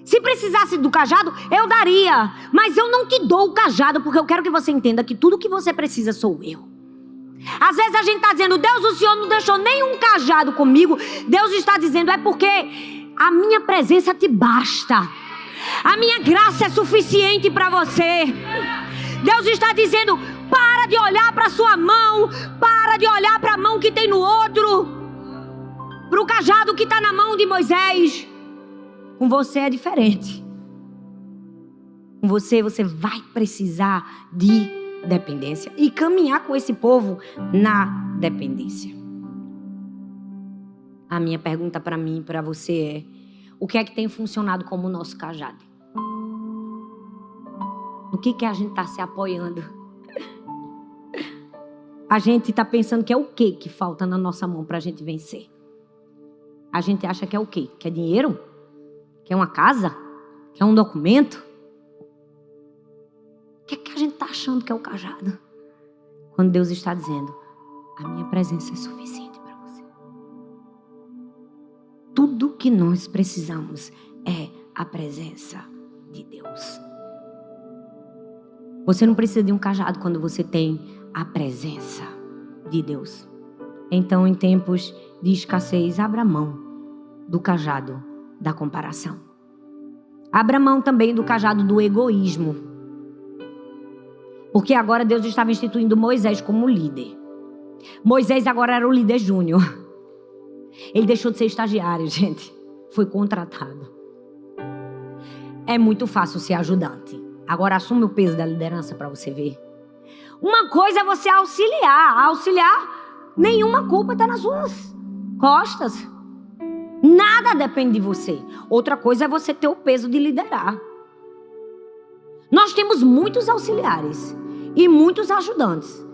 Se precisasse do cajado, eu daria. Mas eu não te dou o cajado, porque eu quero que você entenda que tudo que você precisa sou eu. Às vezes a gente está dizendo, Deus, o Senhor não deixou nenhum cajado comigo. Deus está dizendo, é porque a minha presença te basta. A minha graça é suficiente para você. Deus está dizendo, para de olhar para a sua mão. Para de olhar para a mão que tem no outro. Para o cajado que está na mão de Moisés. Com você é diferente. Com você vai precisar de dependência. E caminhar com esse povo na dependência. A minha pergunta para mim e para você é: o que é que tem funcionado como o nosso cajado? No que a gente está se apoiando? A gente está pensando que é o que falta na nossa mão para a gente vencer? A gente acha que é o quê? Que é dinheiro? Que é uma casa? Que é um documento? O que é que a gente está achando que é o cajado? Quando Deus está dizendo, a minha presença é suficiente para você. Tudo que nós precisamos é a presença de Deus. Você não precisa de um cajado quando você tem a presença de Deus. Então, em tempos de escassez, abra mão do cajado da comparação. Abra mão também do cajado do egoísmo. Porque agora Deus estava instituindo Moisés como líder. Moisés agora era o líder júnior. Ele deixou de ser estagiário, gente. Foi contratado. É muito fácil ser ajudante. Agora assume o peso da liderança para você ver. Uma coisa é você auxiliar. Auxiliar, nenhuma culpa está nas suas costas. Nada depende de você. Outra coisa é você ter o peso de liderar. Nós temos muitos auxiliares e muitos ajudantes.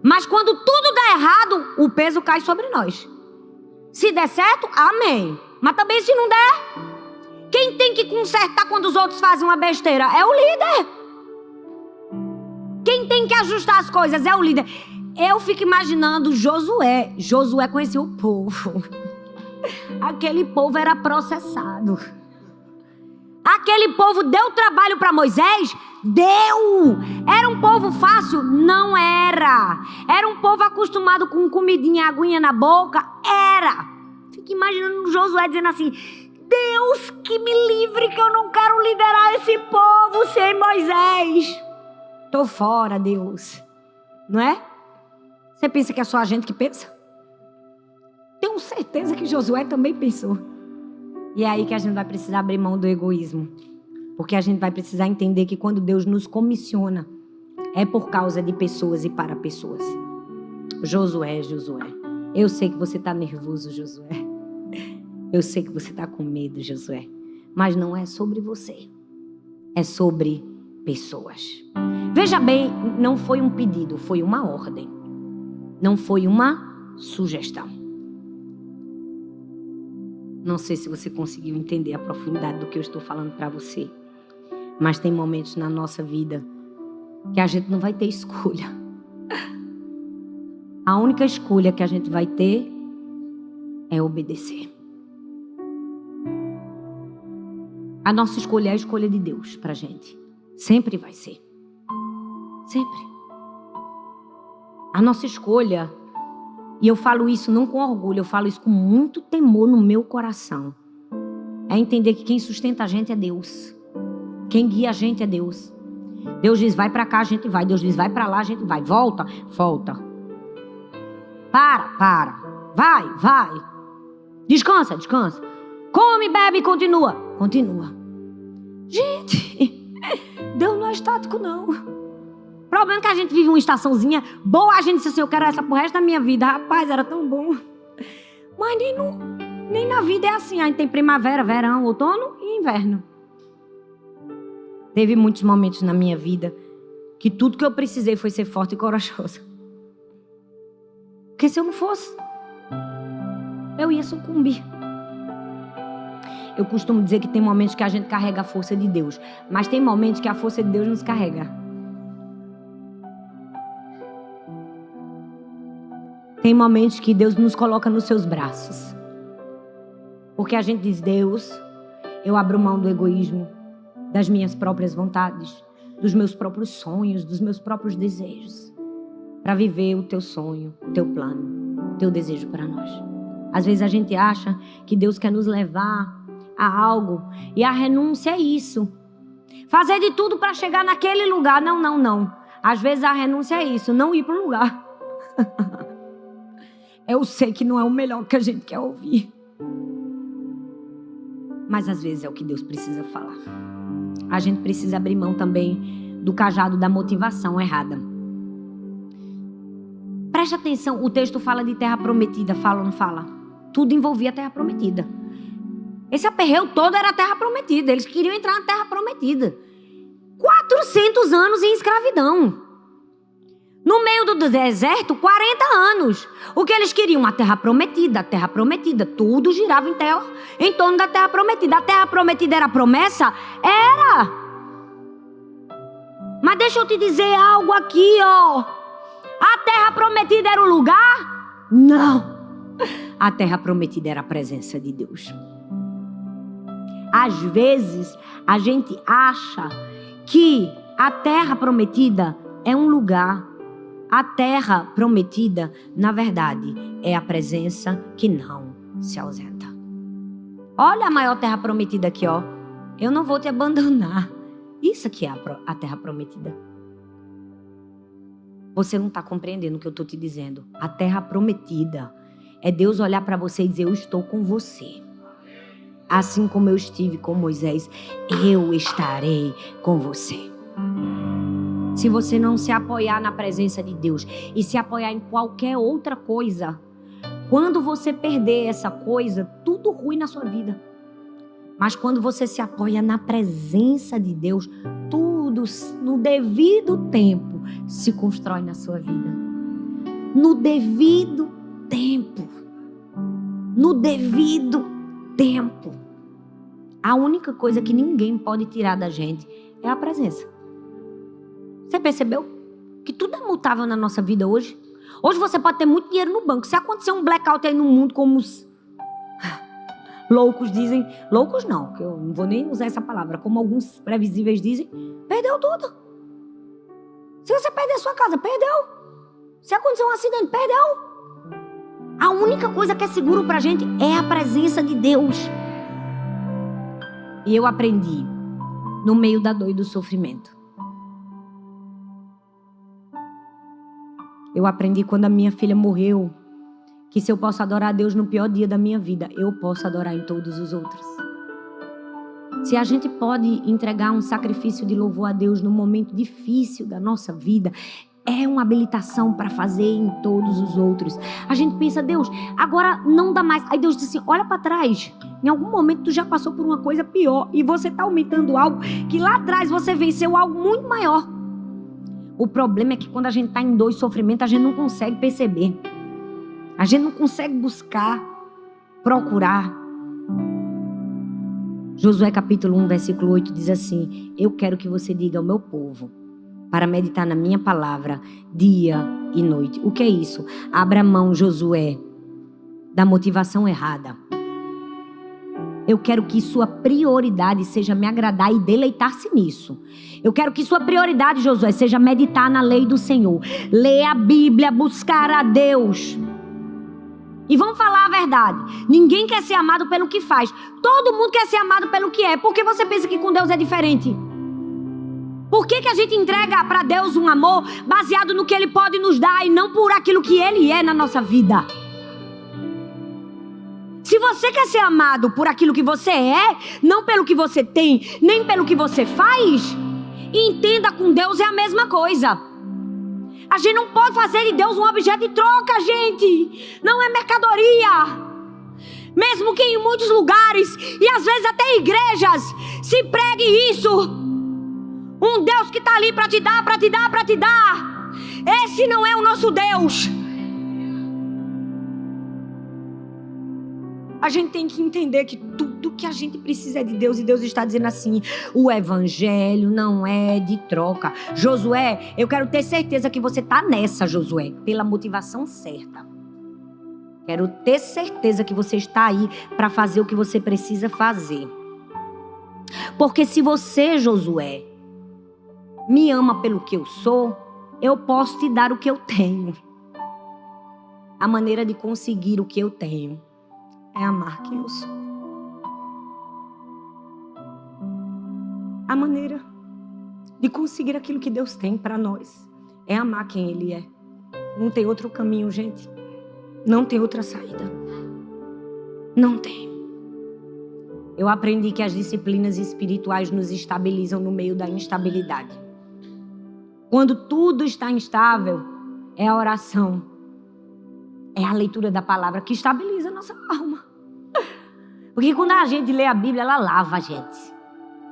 Mas quando tudo dá errado, o peso cai sobre nós. Se der certo, amém. Mas também se não der, quem tem que consertar quando os outros fazem uma besteira é o líder. Quem tem que ajustar as coisas é o líder. Eu fico imaginando Josué. Josué conhecia o povo. Aquele povo era processado. Aquele povo deu trabalho para Moisés? Deu! Era um povo fácil? Não era. Era um povo acostumado com comidinha, aguinha na boca? Era. Fico imaginando Josué dizendo assim, Deus que me livre que eu não quero liderar esse povo sem Moisés. Tô fora, Deus. Não é? Você pensa que é só a gente que pensa? Tenho certeza que Josué também pensou. E é aí que a gente vai precisar abrir mão do egoísmo. Porque a gente vai precisar entender que quando Deus nos comissiona, é por causa de pessoas e para pessoas. Josué, eu sei que você está nervoso, Josué. Eu sei que você está com medo, Josué. Mas não é sobre você. É sobre pessoas. Veja bem, não foi um pedido, foi uma ordem. Não foi uma sugestão. Não sei se você conseguiu entender a profundidade do que eu estou falando para você. Mas tem momentos na nossa vida que a gente não vai ter escolha. A única escolha que a gente vai ter é obedecer. A nossa escolha é a escolha de Deus pra gente. Sempre vai ser. Sempre. A nossa escolha, e eu falo isso não com orgulho, eu falo isso com muito temor no meu coração, é entender que quem sustenta a gente é Deus. Quem guia a gente é Deus. Deus diz, vai pra cá, a gente vai. Deus diz, vai pra lá, a gente vai. Volta, volta. Para. Vai. Descansa. Come, bebe e continua. Gente, Deus não é estático, não. O problema é que a gente vive uma estaçãozinha boa, a gente diz assim, eu quero essa pro resto da minha vida. Rapaz, era tão bom. Mas nem na vida é assim. A gente tem primavera, verão, outono e inverno. Teve muitos momentos na minha vida que tudo que eu precisei foi ser forte e corajosa. Porque se eu não fosse, eu ia sucumbir. Eu costumo dizer que tem momentos que a gente carrega a força de Deus, mas tem momentos que a força de Deus nos carrega. Tem momentos que Deus nos coloca nos seus braços. Porque a gente diz, Deus, eu abro mão do egoísmo, das minhas próprias vontades, dos meus próprios sonhos, dos meus próprios desejos, para viver o teu sonho, o teu plano, o teu desejo para nós. Às vezes a gente acha que Deus quer nos levar a algo, e a renúncia é isso. Fazer de tudo para chegar naquele lugar. Não. Às vezes a renúncia é isso, não ir para o lugar. Eu sei que não é o melhor que a gente quer ouvir, mas às vezes é o que Deus precisa falar. A gente precisa abrir mão também do cajado da motivação errada. Preste atenção, o texto fala de terra prometida, fala ou não fala? Tudo envolvia a terra prometida. Esse aperreio todo era a terra prometida. Eles queriam entrar na terra prometida. 400 anos em escravidão. No meio do deserto, 40 anos. O que eles queriam? A terra prometida, a terra prometida. Tudo girava em torno da terra prometida. A terra prometida era promessa? Era. Mas deixa eu te dizer algo aqui, ó. A terra prometida era o lugar? Não. A terra prometida era a presença de Deus. Às vezes, a gente acha que a terra prometida é um lugar. A terra prometida, na verdade, é a presença que não se ausenta. Olha a maior terra prometida aqui, ó. Eu não vou te abandonar. Isso aqui é a terra prometida. Você não está compreendendo o que eu estou te dizendo. A terra prometida é Deus olhar para você e dizer, eu estou com você. Assim como eu estive com Moisés, eu estarei com você. Se você não se apoiar na presença de Deus e se apoiar em qualquer outra coisa, quando você perder essa coisa, tudo ruim na sua vida. Mas quando você se apoia na presença de Deus, tudo no devido tempo se constrói na sua vida. No devido tempo. No devido tempo. A única coisa que ninguém pode tirar da gente é a presença. Você percebeu que tudo é mutável na nossa vida hoje? Hoje você pode ter muito dinheiro no banco. Se acontecer um blackout aí no mundo, como os loucos dizem... Loucos não, que eu não vou nem usar essa palavra. Como alguns previsíveis dizem, perdeu tudo. Se você perder sua casa, perdeu. Se acontecer um acidente, perdeu. A única coisa que é seguro pra gente é a presença de Deus. E eu aprendi no meio da dor e do sofrimento. Eu aprendi quando a minha filha morreu, que se eu posso adorar a Deus no pior dia da minha vida, eu posso adorar em todos os outros. Se a gente pode entregar um sacrifício de louvor a Deus no momento difícil da nossa vida, é uma habilitação para fazer em todos os outros. A gente pensa, Deus, agora não dá mais. Aí Deus diz assim, olha para trás. Em algum momento tu já passou por uma coisa pior e você está aumentando algo que lá atrás você venceu algo muito maior. O problema é que quando a gente está em dor e sofrimento, a gente não consegue perceber. A gente não consegue buscar, procurar. Josué capítulo 1, versículo 8 diz assim, eu quero que você diga ao meu povo, para meditar na minha palavra, dia e noite. O que é isso? Abra mão, Josué, da motivação errada. Eu quero que sua prioridade seja me agradar e deleitar-se nisso. Eu quero que sua prioridade, Josué, seja meditar na lei do Senhor. Ler a Bíblia, buscar a Deus. E vamos falar a verdade. Ninguém quer ser amado pelo que faz. Todo mundo quer ser amado pelo que é. Por que você pensa que com Deus é diferente? Por que a gente entrega para Deus um amor baseado no que Ele pode nos dar e não por aquilo que Ele é na nossa vida? Se você quer ser amado por aquilo que você é, não pelo que você tem, nem pelo que você faz, entenda, com Deus é a mesma coisa. A gente não pode fazer de Deus um objeto de troca, gente. Não é mercadoria. Mesmo que em muitos lugares, e às vezes até igrejas, se pregue isso. Um Deus que está ali para te dar, para te dar, para te dar. Esse não é o nosso Deus. A gente tem que entender que tudo que a gente precisa é de Deus. E Deus está dizendo assim: o evangelho não é de troca. Josué, eu quero ter certeza que você está nessa, Josué, pela motivação certa. Quero ter certeza que você está aí para fazer o que você precisa fazer. Porque se você, Josué, me ama pelo que eu sou, eu posso te dar o que eu tenho. A maneira de conseguir o que eu tenho é amar quem eu sou. A maneira de conseguir aquilo que Deus tem para nós é amar quem Ele é. Não tem outro caminho, gente. Não tem outra saída. Não tem. Eu aprendi que as disciplinas espirituais nos estabilizam no meio da instabilidade. Quando tudo está instável, é a oração. É a leitura da palavra que estabiliza a nossa alma. Porque quando a gente lê a Bíblia, ela lava a gente.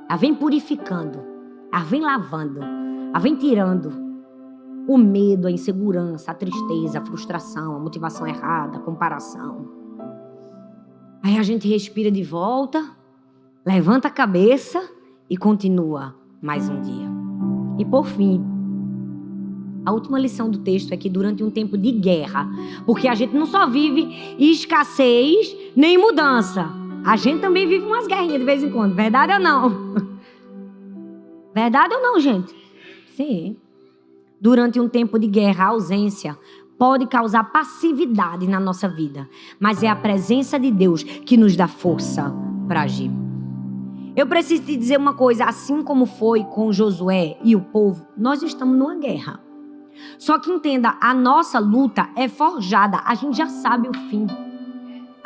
Ela vem purificando. Ela vem lavando. Ela vem tirando o medo, a insegurança, a tristeza, a frustração, a motivação errada, a comparação. Aí a gente respira de volta, levanta a cabeça e continua mais um dia. E por fim, a última lição do texto é que durante um tempo de guerra, porque a gente não só vive escassez nem mudança, a gente também vive umas guerrinhas de vez em quando, verdade ou não? Verdade ou não, gente? Sim. Durante um tempo de guerra, a ausência pode causar passividade na nossa vida, mas é a presença de Deus que nos dá força para agir. Eu preciso te dizer uma coisa, assim como foi com Josué e o povo, nós estamos numa guerra. Só que entenda, a nossa luta é forjada, a gente já sabe o fim.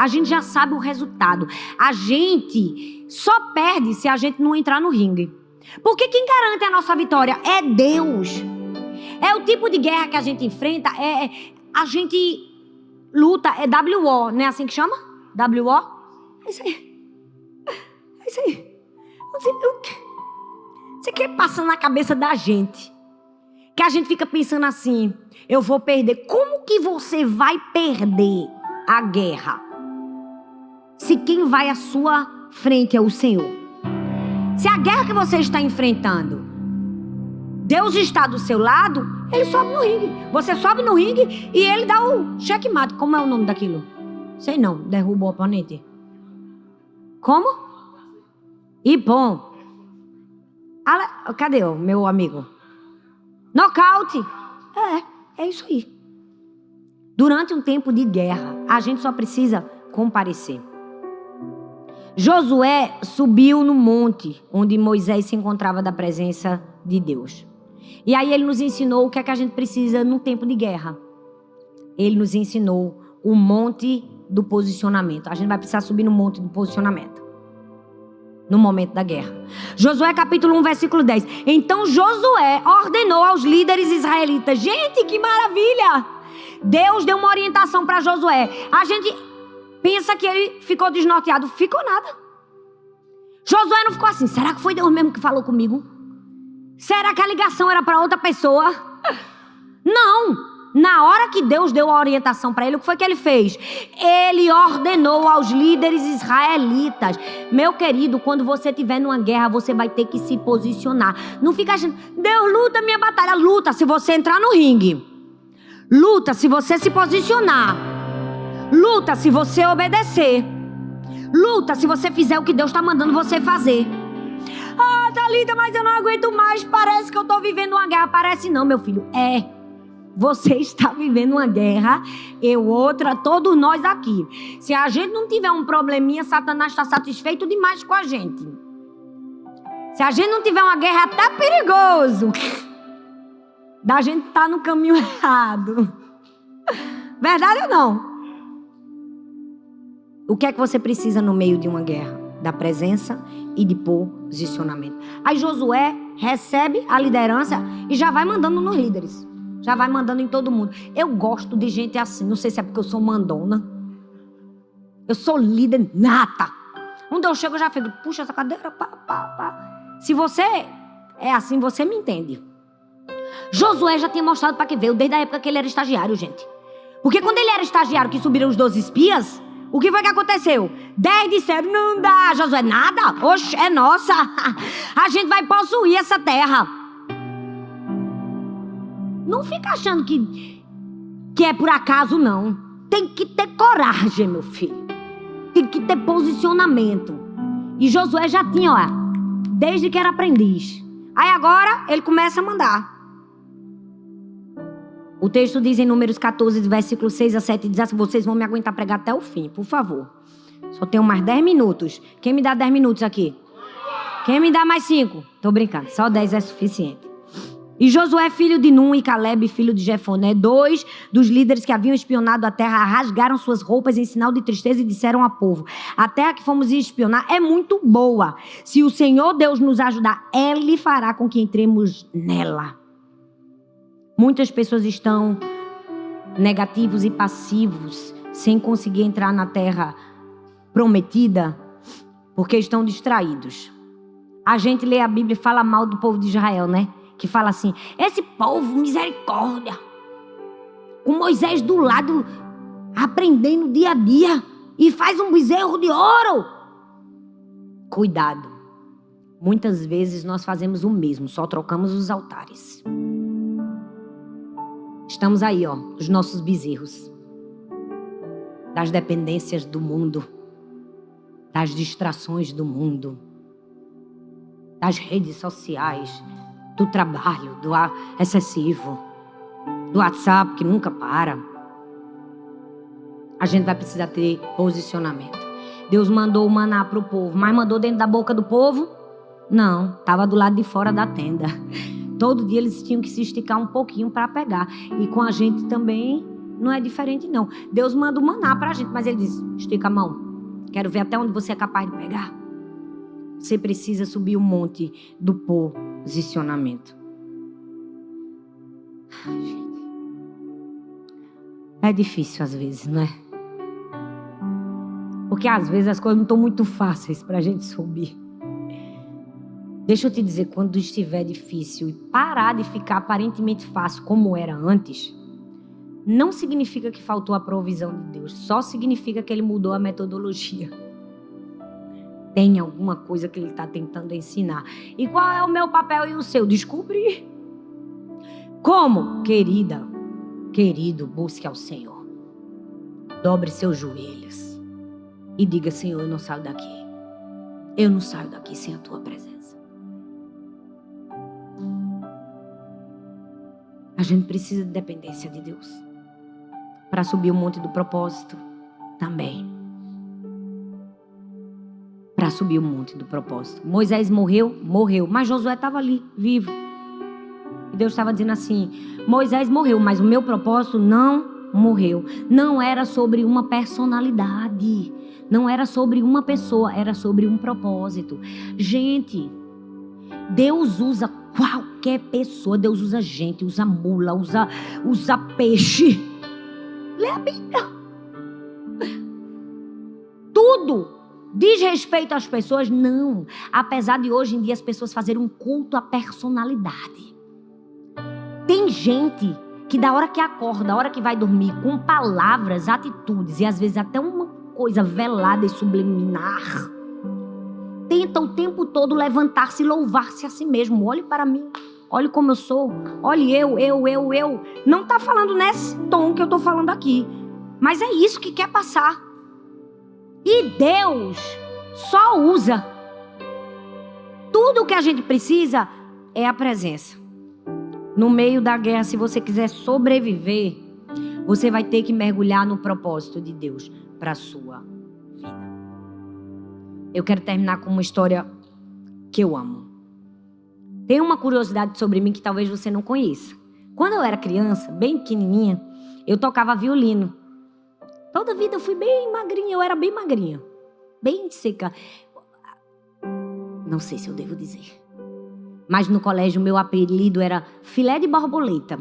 A gente já sabe o resultado. A gente só perde se a gente não entrar no ringue. Porque quem garante a nossa vitória é Deus. É o tipo de guerra que a gente enfrenta, a gente luta, é WO, não é assim que chama? WO? É isso aí. É isso aí. Você quer passar na cabeça da gente? Que a gente fica pensando assim, eu vou perder. Como que você vai perder a guerra? Se quem vai à sua frente é o Senhor. Se a guerra que você está enfrentando, Deus está do seu lado, Ele sobe no ringue. Você sobe no ringue e Ele dá o checkmate. Como é o nome daquilo? Sei não, derruba o oponente. Como? Ippon. Cadê o meu amigo? Nocaute. É isso aí. Durante um tempo de guerra, a gente só precisa comparecer. Josué subiu no monte onde Moisés se encontrava da presença de Deus. E aí ele nos ensinou o que é que a gente precisa no tempo de guerra. Ele nos ensinou o monte do posicionamento. A gente vai precisar subir no monte do posicionamento no momento da guerra. Josué capítulo 1, versículo 10. Então Josué ordenou aos líderes israelitas. Gente, que maravilha! Deus deu uma orientação para Josué. A gente pensa que ele ficou desnorteado. Ficou nada. Josué não ficou assim. Será que foi Deus mesmo que falou comigo? Será que a ligação era para outra pessoa? Não. Na hora que Deus deu a orientação para ele, o que foi que ele fez? Ele ordenou aos líderes israelitas. Meu querido, quando você estiver numa guerra, você vai ter que se posicionar. Não fica achando, Deus luta minha batalha. Luta se você entrar no ringue. Luta se você se posicionar. Luta se você obedecer. Luta se você fizer o que Deus está mandando você fazer. Ah, Thalita, mas eu não aguento mais. Parece que eu estou vivendo uma guerra. Parece não, meu filho. Você está vivendo uma guerra, eu outra, todos nós aqui. Se a gente não tiver um probleminha, Satanás está satisfeito demais com a gente. Se a gente não tiver uma guerra, é até perigoso da gente estar no caminho errado. Verdade ou não? O que é que você precisa no meio de uma guerra? Da presença e de posicionamento. Aí Josué recebe a liderança e já vai mandando nos líderes. Já vai mandando em todo mundo. Eu gosto de gente assim. Não sei se é porque eu sou mandona. Eu sou líder nata. Onde eu chego, eu já fico, puxa essa cadeira, pá. Se você é assim, você me entende. Josué já tinha mostrado para que veio, desde a época que ele era estagiário, gente. Porque quando ele era estagiário, que subiram os 12 espias, o que foi que aconteceu? 10 disseram, não dá, Josué, nada. Oxe, é nossa. A gente vai possuir essa terra. Não fica achando que é por acaso, não. Tem que ter coragem, meu filho. Tem que ter posicionamento. E Josué já tinha, desde que era aprendiz. Aí agora ele começa a mandar. O texto diz em Números 14, versículo 6 a 7, diz assim, vocês vão me aguentar pregar até o fim, por favor. Só tenho mais 10 minutos. Quem me dá 10 minutos aqui? Quem me dá mais 5? Tô brincando, só 10 é suficiente. E Josué, filho de Num, e Caleb, filho de Jefoné, 2 dos líderes que haviam espionado a terra, rasgaram suas roupas em sinal de tristeza e disseram ao povo, a terra que fomos espionar é muito boa. Se o Senhor Deus nos ajudar, Ele fará com que entremos nela. Muitas pessoas estão negativos e passivos, sem conseguir entrar na terra prometida, porque estão distraídos. A gente lê a Bíblia e fala mal do povo de Israel, né? Que fala assim, esse povo, misericórdia, com Moisés do lado, aprendendo dia a dia, e faz um bezerro de ouro. Cuidado, muitas vezes nós fazemos o mesmo, só trocamos os altares. Estamos aí, os nossos bezerros, das dependências do mundo, das distrações do mundo, das redes sociais, do trabalho, do excessivo, do WhatsApp que nunca para. A gente vai precisar ter posicionamento. Deus mandou o maná para o povo, mas mandou dentro da boca do povo? Não, estava do lado de fora da tenda. Todo dia eles tinham que se esticar um pouquinho para pegar. E com a gente também não é diferente não. Deus manda o maná para a gente, mas Ele diz, estica a mão. Quero ver até onde você é capaz de pegar. Você precisa subir o monte do posicionamento. Ai, gente. É difícil às vezes, não é? Porque às vezes as coisas não estão muito fáceis para a gente subir. Deixa eu te dizer, quando estiver difícil e parar de ficar aparentemente fácil como era antes, não significa que faltou a provisão de Deus, só significa que Ele mudou a metodologia. Tem alguma coisa que Ele está tentando ensinar. E qual é o meu papel e o seu? Descobrir. Como? Querida, querido, busque ao Senhor. Dobre seus joelhos e diga, Senhor, eu não saio daqui. Eu não saio daqui sem a Tua presença. A gente precisa de dependência de Deus para subir o monte do propósito também. Para subir o monte do propósito. Moisés morreu, mas Josué estava ali, vivo. E Deus estava dizendo assim, Moisés morreu, mas o meu propósito não morreu. Não era sobre uma personalidade, não era sobre uma pessoa, era sobre um propósito. Gente, Deus usa qualquer pessoa, Deus usa gente, usa mula, usa peixe. Lê a Bíblia. Tudo diz respeito às pessoas? Não. Apesar de hoje em dia as pessoas fazerem um culto à personalidade. Tem gente que da hora que acorda, da hora que vai dormir, com palavras, atitudes e às vezes até uma coisa velada e subliminar, tenta o tempo todo levantar-se e louvar-se a si mesmo. Olhe para mim, olhe como eu sou, olhe eu. Não está falando nesse tom que eu estou falando aqui. Mas é isso que quer passar. E Deus só usa. Tudo o que a gente precisa é a presença. No meio da guerra, se você quiser sobreviver, você vai ter que mergulhar no propósito de Deus para a sua vida. Eu quero terminar com uma história que eu amo. Tem uma curiosidade sobre mim que talvez você não conheça. Quando eu era criança, bem pequenininha, eu tocava violino. Toda a vida eu fui bem magrinha, eu era bem magrinha. Bem seca. Não sei se eu devo dizer. Mas no colégio o meu apelido era filé de borboleta.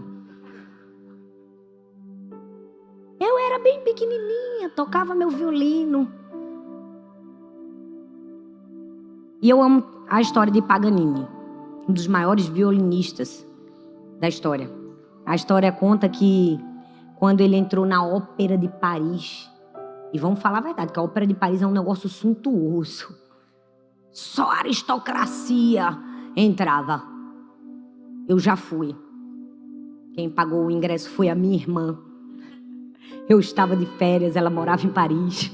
Eu era bem pequenininha, tocava meu violino. E eu amo a história de Paganini, um dos maiores violinistas da história. A história conta que quando ele entrou na Ópera de Paris, e vamos falar a verdade, que a Ópera de Paris é um negócio suntuoso. Só a aristocracia entrava. Eu já fui. Quem pagou o ingresso foi a minha irmã. Eu estava de férias, ela morava em Paris.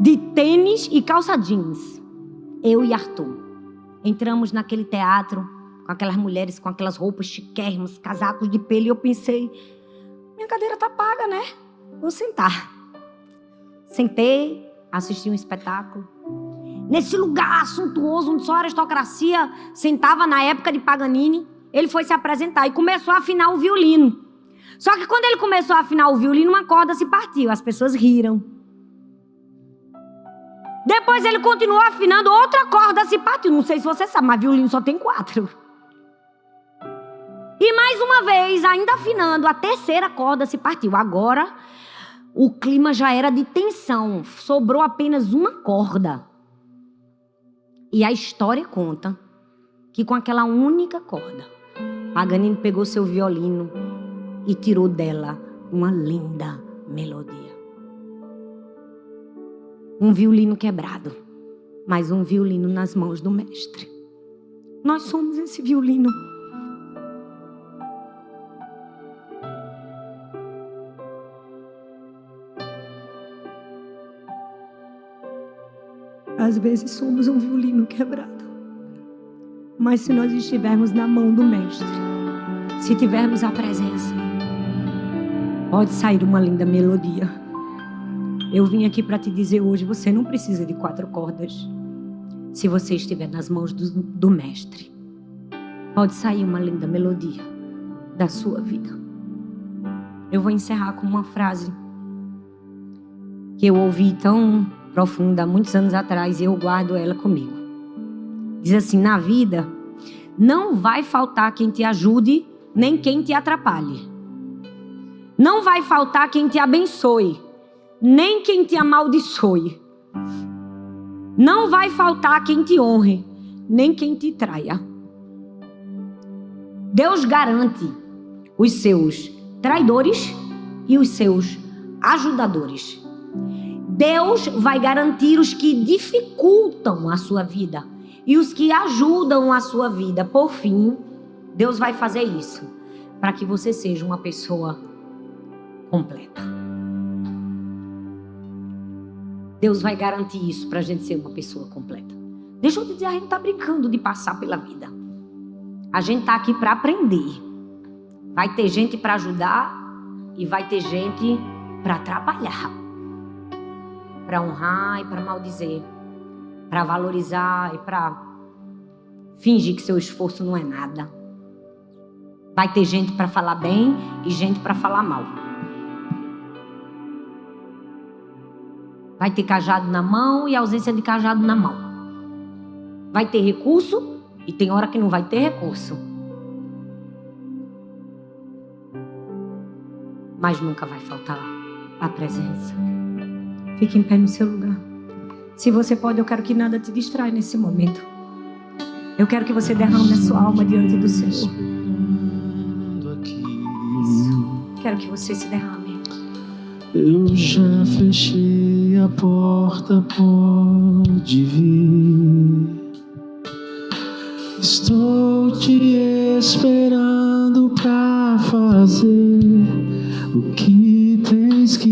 De tênis e calça jeans. Eu e Arthur. Entramos naquele teatro, com aquelas mulheres, com aquelas roupas chiquérrimas, casacos de pelo, e eu pensei, minha cadeira tá paga, né? Vou sentar. Sentei, assisti um espetáculo. Nesse lugar suntuoso, onde só a aristocracia sentava na época de Paganini, ele foi se apresentar e começou a afinar o violino. Só que quando ele começou a afinar o violino, uma corda se partiu, as pessoas riram. Depois ele continuou afinando, outra corda se partiu. Não sei se você sabe, mas violino só tem 4. E mais uma vez, ainda afinando, a terceira corda se partiu. Agora, o clima já era de tensão, sobrou apenas uma corda. E a história conta que com aquela única corda, Paganini pegou seu violino e tirou dela uma linda melodia. Um violino quebrado, mas um violino nas mãos do mestre. Nós somos esse violino. Às vezes somos um violino quebrado. Mas se nós estivermos na mão do mestre, se tivermos a presença, pode sair uma linda melodia. Eu vim aqui para te dizer hoje, você não precisa de 4 cordas. Se você estiver nas mãos do mestre, pode sair uma linda melodia da sua vida. Eu vou encerrar com uma frase que eu ouvi tão profunda há muitos anos atrás e eu guardo ela comigo. Diz assim, na vida não vai faltar quem te ajude nem quem te atrapalhe. Não vai faltar quem te abençoe nem quem te amaldiçoe. Não vai faltar quem te honre nem quem te traia. Deus garante os seus traidores e os seus ajudadores. Deus vai garantir os que dificultam a sua vida e os que ajudam a sua vida. Por fim, Deus vai fazer isso para que você seja uma pessoa completa. Deus vai garantir isso para a gente ser uma pessoa completa. Deixa eu te dizer, a gente não está brincando de passar pela vida. A gente está aqui para aprender. Vai ter gente para ajudar e vai ter gente para atrapalhar. Para honrar e para maldizer, para valorizar e para fingir que seu esforço não é nada. Vai ter gente para falar bem e gente para falar mal. Vai ter cajado na mão e ausência de cajado na mão. Vai ter recurso e tem hora que não vai ter recurso. Mas nunca vai faltar a presença. Fique em pé no seu lugar. Se você pode, eu quero que nada te distraia nesse momento. Eu quero que você derrame a sua alma diante do Senhor. Isso. Quero que você se derrame. Eu já fechei a porta, pode vir. Estou te esperando pra fazer o que tens que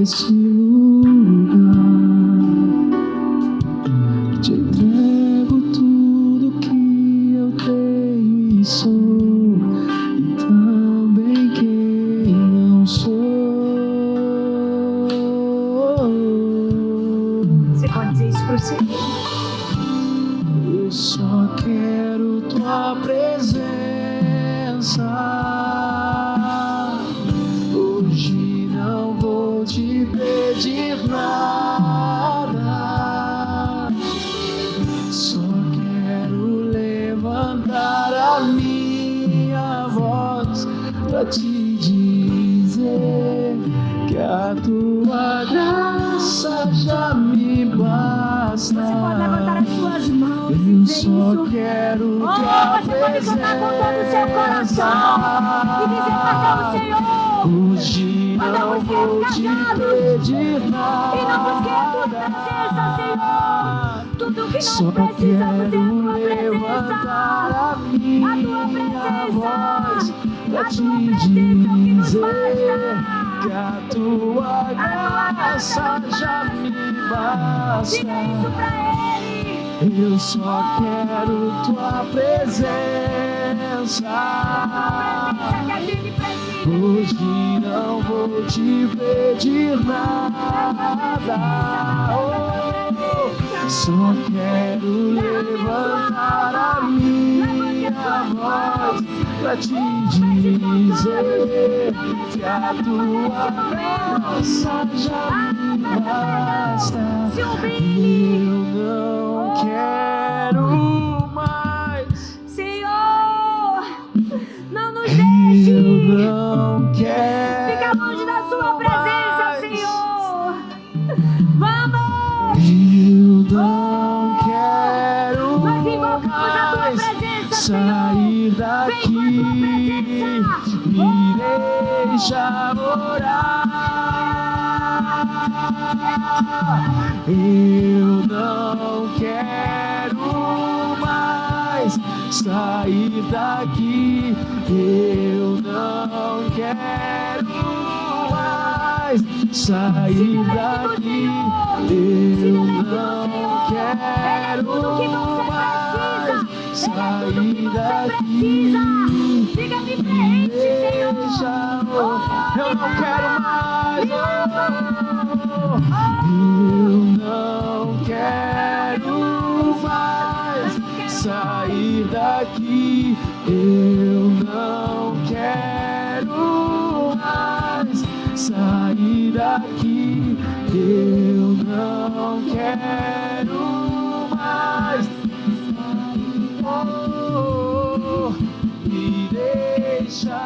neste lugar. Te entrego tudo que eu tenho e sou, e também quem não sou. Você pode dizer isso pro Senhor. Eu só quero tua presença. Hoje não vou te pedir nada. Só quero levantar a minha voz pra te dizer que a tua graça já me basta. Você pode levantar as suas mãos e Eu dizer só isso. quero tua Você pode cantar com todo o seu coração e dizer: perdão, Senhor. Hoje não vou te pedir nada. E não busquei a tua presença, Senhor. Tudo que nós Só precisamos é a quero tua levantar presença. a minha voz pra te dizer que a tua graça já me basta. Diga isso pra Ele. Eu só quero tua presença. A presença que a gente precisa. Hoje não vou te pedir nada. Só quero levantar a minha voz pra te dizer que a tua graça já me basta. Eu não quero mais. Senhor, não nos Eu deixe não quero. ficar longe da sua presença, Senhor. Vamos! Eu não quero Nós invocamos a tua mais presença, sair Senhor. daqui. Vem com a tua presença. Me deixa orar. Eu não quero mais sair daqui. Eu não quero mais sair daqui. Eu não quero mais sair daqui. Diga, me preenche, Senhor. Eu não quero mais. Eu não quero mais sair daqui. Eu não quero mais sair daqui. Eu não quero mais. Me deixa